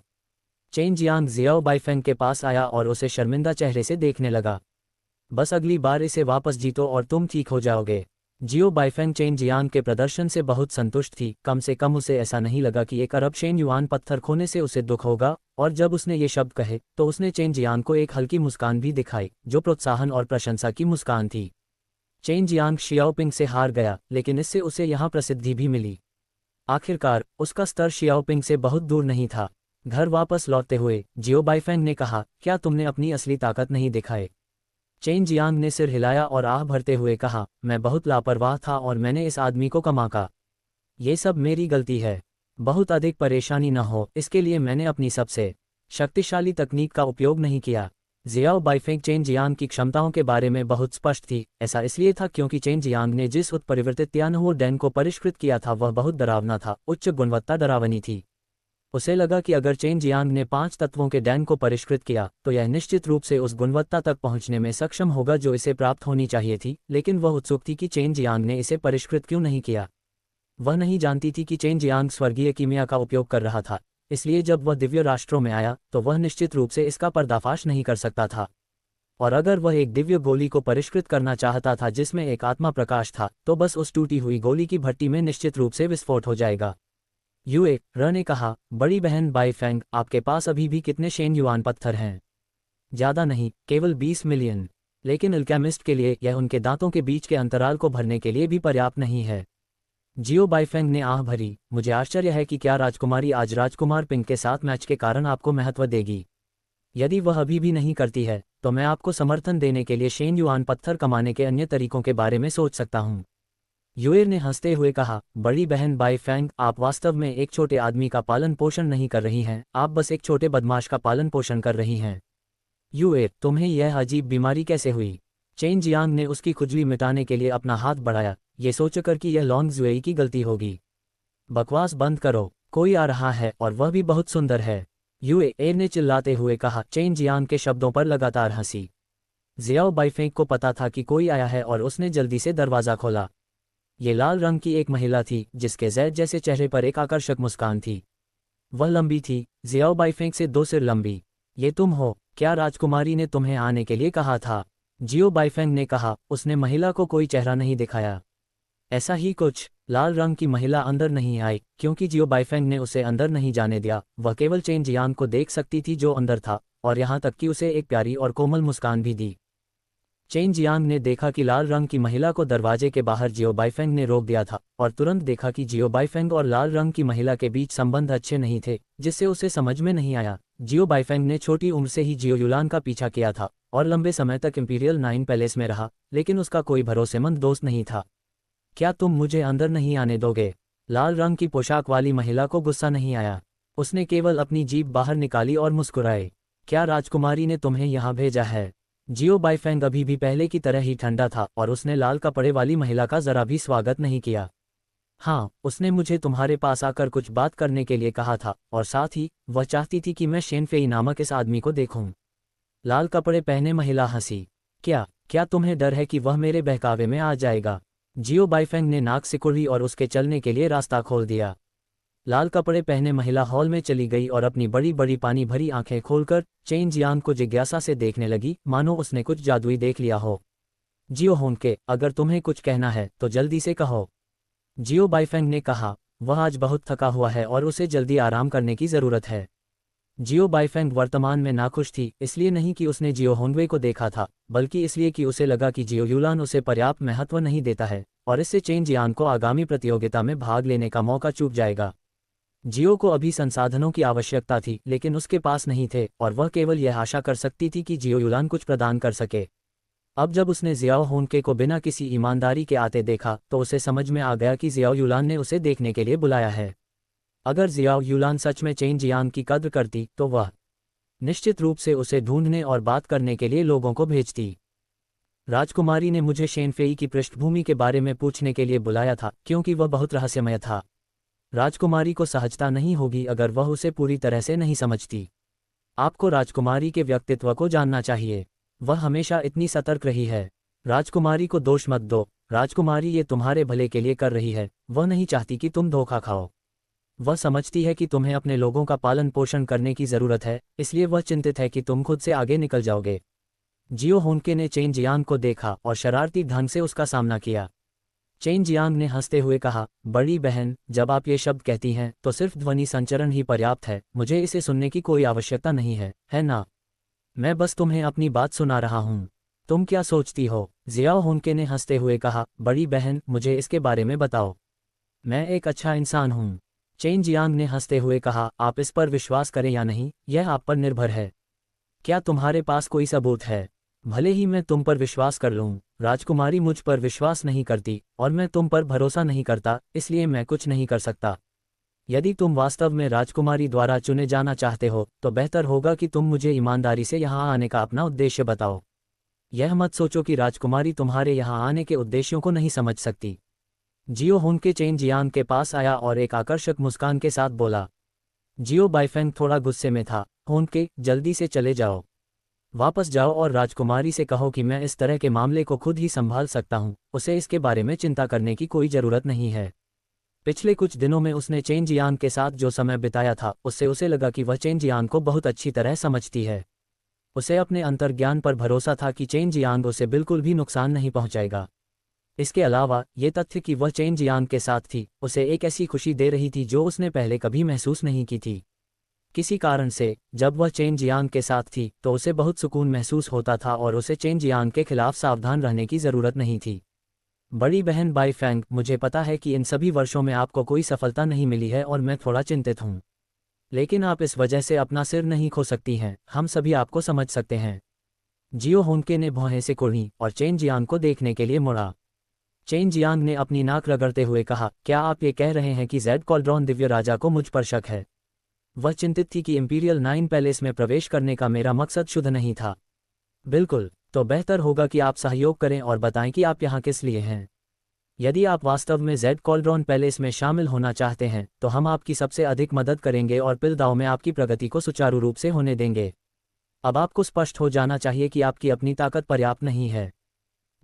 चेन जियांग जियाओ बाइफेंग के पास आया और उसे शर्मिंदा चेहरे से देखने लगा। बस अगली बार इसे वापस जीतो और तुम ठीक हो जाओगे। जियो बाइफेंग चेन जियांग के प्रदर्शन से बहुत संतुष्ट थी। कम से कम उसे ऐसा नहीं लगा कि 1 अरब शेन युआन पत्थर खोने से उसे दुख होगा, और जब उसने ये शब्द कहे तो उसने चेन जियांग को एक हल्की मुस्कान भी दिखाई, जो प्रोत्साहन और प्रशंसा की मुस्कान थी। चेन जियांग शियाओपिंग से हार गया, लेकिन इससे उसे यहाँ प्रसिद्धि भी मिली। आखिरकार उसका स्तर शियाओपिंग से बहुत दूर नहीं था। घर वापस लौटते हुए जियो बाइफेंग ने कहा, क्या तुमने अपनी असली ताकत नहीं दिखाई? चेन जियांग ने सिर हिलाया और आह भरते हुए कहा, मैं बहुत लापरवाह था और मैंने इस आदमी को कमाका। ये सब मेरी गलती है। बहुत अधिक परेशानी न हो इसके लिए मैंने अपनी सबसे शक्तिशाली तकनीक का उपयोग नहीं किया। जियाओ बाइफेंग चेन जियांग की क्षमताओं के बारे में बहुत स्पष्ट थी। ऐसा इसलिए था क्योंकि चेन जियांग ने जिस उत्परिवर्तित तियानहुओ डैन को परिष्कृत किया था वह बहुत डरावना था, उच्च गुणवत्ता डरावनी थी। उसे लगा कि अगर चेन जियांग ने 5 तत्वों के डैन को परिष्कृत किया तो यह निश्चित रूप से उस गुणवत्ता तक पहुंचने में सक्षम होगा जो इसे प्राप्त होनी चाहिए थी, लेकिन वह उत्सुक थी कि चेन जियांग ने इसे परिष्कृत क्यों नहीं किया। वह नहीं जानती थी कि चेन जियांग स्वर्गीय कीमिया का उपयोग कर रहा था, इसलिए जब वह दिव्य राष्ट्रों में आया तो वह निश्चित रूप से इसका पर्दाफाश नहीं कर सकता था। और अगर वह एक दिव्य गोली को परिष्कृत करना चाहता था जिसमें एक आत्मा प्रकाश था, तो बस उस टूटी हुई गोली की भट्टी में निश्चित रूप से विस्फोट हो जाएगा। युए र ने कहा, बड़ी बहन बाइफेंग, आपके पास अभी भी कितने शेन युआन पत्थर हैं? ज़्यादा नहीं, केवल 20 मिलियन। लेकिन अल्केमिस्ट के लिए यह उनके दांतों के बीच के अंतराल को भरने के लिए भी पर्याप्त नहीं है। जियो बाइफेंग ने आह भरी, मुझे आश्चर्य है कि क्या राजकुमारी आज राजकुमार पिंग के साथ मैच के कारण आपको महत्व देगी। यदि वह अभी भी नहीं करती है, तो मैं आपको समर्थन देने के लिए शेन युआन पत्थर कमाने के अन्य तरीकों के बारे में सोच सकता हूँ। युएर ने हंसते हुए कहा, बड़ी बहन बाइफेंग, आप वास्तव में एक छोटे आदमी का पालन पोषण नहीं कर रही हैं, आप बस एक छोटे बदमाश का पालन पोषण कर रही हैं। युएर, तुम्हें यह अजीब बीमारी कैसे हुई? चेन जियांग ने उसकी खुजली मिटाने के लिए अपना हाथ बढ़ाया, ये सोचकर कि यह लॉन्ग जुएई की गलती होगी। बकवास बंद करो, कोई आ रहा है और वह भी बहुत सुंदर है, युए ने चिल्लाते हुए कहा। चेन जियांग के शब्दों पर लगातार हंसी। जियाओ बाइफेंग को पता था कि कोई आया है और उसने जल्दी से दरवाज़ा खोला। ये लाल रंग की एक महिला थी जिसके जैद जैसे चेहरे पर एक आकर्षक मुस्कान थी। वह लंबी थी, जियाओ बाइफेंग से 2 सिर लंबी। ये तुम हो? क्या राजकुमारी ने तुम्हें आने के लिए कहा था? जियो बाइफेंग ने कहा। उसने महिला को कोई चेहरा नहीं दिखाया। ऐसा ही कुछ। लाल रंग की महिला अंदर नहीं आई क्योंकि जियो बाइफेंग ने उसे अंदर नहीं जाने दिया। वह केवल चेन जियांग को देख सकती थी जो अंदर था, और यहाँ तक कि उसे एक प्यारी और कोमल मुस्कान भी दी। चेन जियांग ने देखा कि लाल रंग की महिला को दरवाजे के बाहर जियो बाइफेंग ने रोक दिया था, और तुरंत देखा कि जियो बाइफेंग और लाल रंग की महिला के बीच संबंध अच्छे नहीं थे, जिससे उसे समझ में नहीं आया। जियो बाइफेंग ने छोटी उम्र से ही जियो युलान का पीछा किया था और लंबे समय तक इंपीरियल 9 पैलेस में रहा, लेकिन उसका कोई भरोसेमंद दोस्त नहीं था। क्या तुम मुझे अंदर नहीं आने दोगे? लाल रंग की पोशाक वाली महिला को गुस्सा नहीं आया। उसने केवल अपनी जीभ बाहर निकाली और मुस्कुराए। क्या राजकुमारी ने तुम्हें यहाँ भेजा है? जियो बाइफेंग अभी भी पहले की तरह ही ठंडा था और उसने लाल कपड़े वाली महिला का जरा भी स्वागत नहीं किया। हाँ, उसने मुझे तुम्हारे पास आकर कुछ बात करने के लिए कहा था, और साथ ही वह चाहती थी कि मैं शेनफेई नामक इस आदमी को देखूं। लाल कपड़े पहने महिला हंसी। क्या तुम्हें डर है कि वह मेरे बहकावे में आ जाएगा? जियो बाइफेंग ने नाक सिकुड़ी और उसके चलने के लिए रास्ता खोल दिया। लाल कपड़े पहने महिला हॉल में चली गई और अपनी बड़ी बड़ी पानी भरी आंखें खोलकर चेन जियांग को जिज्ञासा से देखने लगी, मानो उसने कुछ जादुई देख लिया हो। जियो होंके, अगर तुम्हें कुछ कहना है तो जल्दी से कहो। जियो बाइफेंग ने कहा। वह आज बहुत थका हुआ है और उसे जल्दी आराम करने की ज़रूरत है। जियो बाइफेंग वर्तमान में नाखुश थी, इसलिए नहीं कि उसने जियो होंगवे को देखा था, बल्कि इसलिए कि उसे लगा कि जियो युलान उसे पर्याप्त महत्व नहीं देता है, और इससे चेन जियांग को आगामी प्रतियोगिता में भाग लेने का मौका चूक जाएगा। जियो को अभी संसाधनों की आवश्यकता थी, लेकिन उसके पास नहीं थे, और वह केवल यह आशा कर सकती थी कि जियो युलान कुछ प्रदान कर सके। अब जब उसने जियाओ होंके को बिना किसी ईमानदारी के आते देखा, तो उसे समझ में आ गया कि जियाओ युलान ने उसे देखने के लिए बुलाया है। अगर जियाओ युलान सच में चेन जियांग की कद्र करती, तो वह निश्चित रूप से उसे ढूंढने और बात करने के लिए लोगों को भेजती। राजकुमारी ने मुझे शेनफेई की पृष्ठभूमि के बारे में पूछने के लिए बुलाया था, क्योंकि वह बहुत रहस्यमय था। राजकुमारी को सहजता नहीं होगी अगर वह उसे पूरी तरह से नहीं समझती। आपको राजकुमारी के व्यक्तित्व को जानना चाहिए। वह हमेशा इतनी सतर्क रही है। राजकुमारी को दोष मत दो। राजकुमारी ये तुम्हारे भले के लिए कर रही है, वह नहीं चाहती कि तुम धोखा खाओ। वह समझती है कि तुम्हें अपने लोगों का पालन पोषण करने की ज़रूरत है, इसलिए वह चिंतित है कि तुम खुद से आगे निकल जाओगे। जियो होंके ने चेन जियांग को देखा और शरारती ढंग से उसका सामना किया। चेन जियांग ने हंसते हुए कहा, बड़ी बहन, जब आप ये शब्द कहती हैं तो सिर्फ ध्वनि संचरण ही पर्याप्त है, मुझे इसे सुनने की कोई आवश्यकता नहीं है ना? मैं बस तुम्हें अपनी बात सुना रहा हूँ। तुम क्या सोचती हो? जियाओ होंके ने हंसते हुए कहा, बड़ी बहन, मुझे इसके बारे में बताओ। मैं एक अच्छा इंसान हूँ। चेन जियांग ने हंसते हुए कहा, आप इस पर विश्वास करें या नहीं, यह आप पर निर्भर है। क्या तुम्हारे पास कोई सबूत है? भले ही मैं तुम पर विश्वास कर लूँ, राजकुमारी मुझ पर विश्वास नहीं करती और मैं तुम पर भरोसा नहीं करता, इसलिए मैं कुछ नहीं कर सकता। यदि तुम वास्तव में राजकुमारी द्वारा चुने जाना चाहते हो, तो बेहतर होगा कि तुम मुझे ईमानदारी से यहाँ आने का अपना उद्देश्य बताओ। यह मत सोचो कि राजकुमारी तुम्हारे यहाँ आने के उद्देश्यों को नहीं समझ सकती। जियो होंके चेन जियांग के पास आया और एक आकर्षक मुस्कान के साथ बोला। जियो बाइफेंग थोड़ा गुस्से में था। होंके, जल्दी से चले जाओ। वापस जाओ और राजकुमारी से कहो कि मैं इस तरह के मामले को खुद ही संभाल सकता हूँ, उसे इसके बारे में चिंता करने की कोई ज़रूरत नहीं है। पिछले कुछ दिनों में उसने चेन जियांग के साथ जो समय बिताया था, उससे उसे लगा कि वह चेन जियांग को बहुत अच्छी तरह समझती है। उसे अपने अंतर्ज्ञान पर भरोसा था कि चेन जियांग उसे बिल्कुल भी नुकसान नहीं पहुंचाएगा। इसके अलावा ये तथ्य कि वह चेन जियांग के साथ थी उसे एक ऐसी खुशी दे रही थी जो उसने पहले कभी महसूस नहीं की थी। किसी कारण से जब वह चेन जियांग के साथ थी तो उसे बहुत सुकून महसूस होता था और उसे चेन जियांग के खिलाफ सावधान रहने की ज़रूरत नहीं थी। बड़ी बहन बाई फैंग, मुझे पता है कि इन सभी वर्षों में आपको कोई सफलता नहीं मिली है और मैं थोड़ा चिंतित हूँ। लेकिन आप इस वजह से अपना सिर नहीं खो सकती हैं, हम सभी आपको समझ सकते हैं। जियो होंके ने भौहें से कुढ़ी और चेन जियांग को देखने के लिए मुड़ा। चेन जियांग ने अपनी नाक रगड़ते हुए कहा, क्या आप ये कह रहे हैं कि ज़ेड कॉल्ड्रॉन दिव्य राजा को मुझ पर शक है? वह चिंतित थी कि इंपीरियल 9 पैलेस में प्रवेश करने का मेरा मकसद शुद्ध नहीं था। बिल्कुल, तो बेहतर होगा कि आप सहयोग करें और बताएं कि आप यहाँ किस लिए हैं। यदि आप वास्तव में ज़ेड कॉल्ड्रॉन पैलेस में शामिल होना चाहते हैं तो हम आपकी सबसे अधिक मदद करेंगे और पिलदाओ में आपकी प्रगति को सुचारू रूप से होने देंगे। अब आपको स्पष्ट हो जाना चाहिए कि आपकी अपनी ताकत पर्याप्त नहीं है।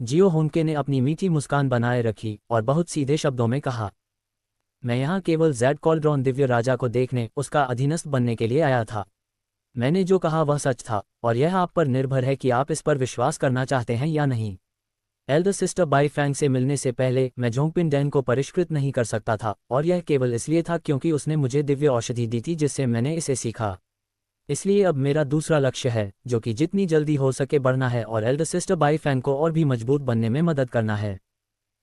जियो होंके ने अपनी मीठी मुस्कान बनाए रखी और बहुत सीधे शब्दों में कहा, मैं यहाँ केवल ज़ेड कॉल्ड्रॉन दिव्य राजा को देखने, उसका अधीनस्थ बनने के लिए आया था। मैंने जो कहा वह सच था और यह आप पर निर्भर है कि आप इस पर विश्वास करना चाहते हैं या नहीं। एल्डर सिस्टर बाई फैंग से मिलने से पहले मैं जोंगपिन डैन को परिष्कृत नहीं कर सकता था और यह केवल इसलिए था क्योंकि उसने मुझे दिव्य औषधि दी थी जिससे मैंने इसे सीखा। इसलिए अब मेरा दूसरा लक्ष्य है जो कि जितनी जल्दी हो सके बढ़ना है और एल्डर सिस्टर बाई फैंग को और भी मजबूत बनने में मदद करना है।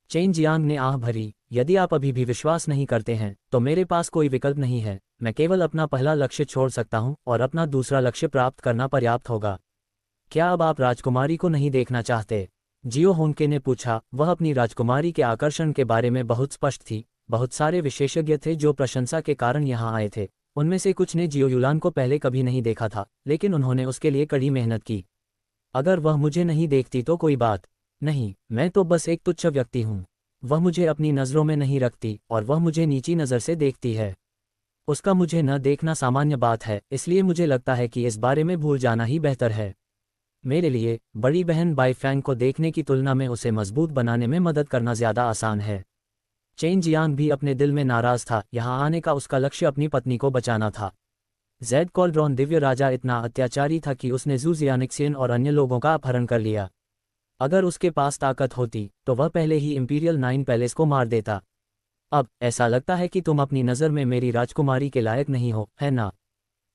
चेन जियांग ने आह भरी, यदि आप अभी भी विश्वास नहीं करते हैं तो मेरे पास कोई विकल्प नहीं है। मैं केवल अपना पहला लक्ष्य छोड़ सकता हूं और अपना दूसरा लक्ष्य प्राप्त करना पर्याप्त होगा। क्या अब आप राजकुमारी को नहीं देखना चाहते? जियो होंके ने पूछा। वह अपनी राजकुमारी के आकर्षण के बारे में बहुत स्पष्ट थी। बहुत सारे विशेषज्ञ थे जो प्रशंसा के कारण यहाँ आए थे। उनमें से कुछ ने जियो युलान को पहले कभी नहीं देखा था, लेकिन उन्होंने उसके लिए कड़ी मेहनत की। अगर वह मुझे नहीं देखती तो कोई बात नहीं, मैं तो बस एक तुच्छ व्यक्ति हूँ। वह मुझे अपनी नज़रों में नहीं रखती और वह मुझे नीची नज़र से देखती है। उसका मुझे न देखना सामान्य बात है, इसलिए मुझे लगता है कि इस बारे में भूल जाना ही बेहतर है। मेरे लिए बड़ी बहन बाई फैंग को देखने की तुलना में उसे मजबूत बनाने में मदद करना ज़्यादा आसान है। चेन जियांग भी अपने दिल में नाराज़ था। यहाँ आने का उसका लक्ष्य अपनी पत्नी को बचाना था। ज़ेड कॉल्ड्रॉन दिव्य राजा इतना अत्याचारी था कि उसने जू जियानिक्सियन और अन्य लोगों का अपहरण कर लिया। अगर उसके पास ताकत होती तो वह पहले ही इंपीरियल 9 पैलेस को मार देता। अब ऐसा लगता है कि तुम अपनी नज़र में मेरी राजकुमारी के लायक नहीं हो, है ना?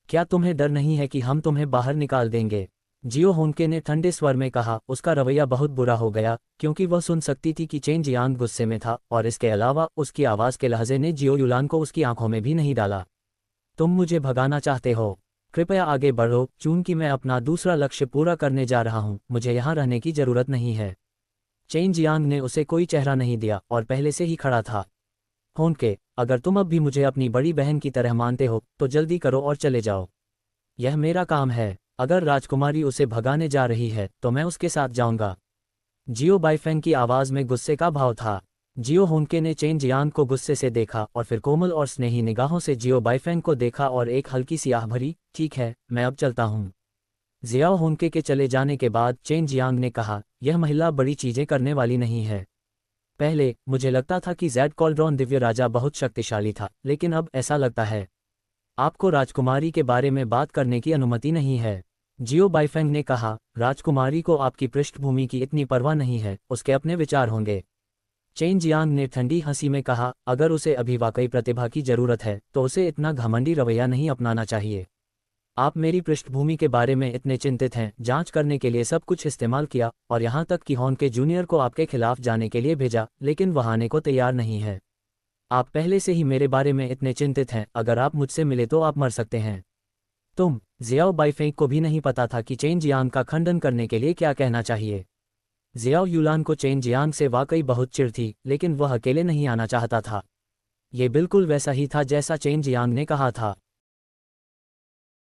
क्या तुम्हें डर नहीं है कि हम तुम्हें बाहर निकाल देंगे? जियो होंके ने ठंडे स्वर में कहा। उसका रवैया बहुत बुरा हो गया क्योंकि वह सुन सकती थी कि चेन जियांग गुस्से में था और इसके अलावा उसकी आवाज़ के लहजे ने जियो युलान को उसकी आंखों में भी नहीं डाला। तुम मुझे भगाना चाहते हो? कृपया आगे बढ़ो, चूंकि मैं अपना दूसरा लक्ष्य पूरा करने जा रहा हूं। मुझे यहाँ रहने की जरूरत नहीं है। चेन जियांग ने उसे कोई चेहरा नहीं दिया और पहले से ही खड़ा था। होंके, अगर तुम अब भी मुझे अपनी बड़ी बहन की तरह मानते हो तो जल्दी करो और चले जाओ। यह मेरा काम है। अगर राजकुमारी उसे भगाने जा रही है तो मैं उसके साथ जाऊंगा। जियो बाईफेंग की आवाज़ में गुस्से का भाव था। जियो होंके ने चेन जियांग को गुस्से से देखा और फिर कोमल और स्नेही निगाहों से जियो बाईफेंग को देखा और एक हल्की सी आह भरी, ठीक है, मैं अब चलता हूँ। जियाओ होंके के चले जाने के बाद चेन जियांग ने कहा, यह महिला बड़ी चीज़ें करने वाली नहीं है। पहले मुझे लगता था कि ज़ेड कॉल्ड्रॉन दिव्य राजा बहुत शक्तिशाली था, लेकिन अब ऐसा लगता है आपको राजकुमारी के बारे में बात करने की अनुमति नहीं है। जियो बाईफेंग ने कहा, राजकुमारी को आपकी पृष्ठभूमि की इतनी परवाह नहीं है, उसके अपने विचार होंगे। चेन जियांग ने ठंडी हंसी में कहा, अगर उसे अभी वाकई प्रतिभा की जरूरत है तो उसे इतना घमंडी रवैया नहीं अपनाना चाहिए। आप मेरी पृष्ठभूमि के बारे में इतने चिंतित हैं, जांच करने के लिए सब कुछ इस्तेमाल किया और यहाँ तक कि हॉन के जूनियर को आपके खिलाफ जाने के लिए भेजा, लेकिन वह आने को तैयार नहीं है। आप पहले से ही मेरे बारे में इतने चिंतित हैं, अगर आप मुझसे मिले तो आप मर सकते हैं। तुम जियाओ बाईफेंग को भी नहीं पता था कि चेन जियांग का खंडन करने के लिए क्या कहना चाहिए। जियाओ युलान को चेन जियांग से वाकई बहुत चिढ़ थी, लेकिन वह अकेले नहीं आना चाहता था। ये बिल्कुल वैसा ही था जैसा चेन जियांग ने कहा था।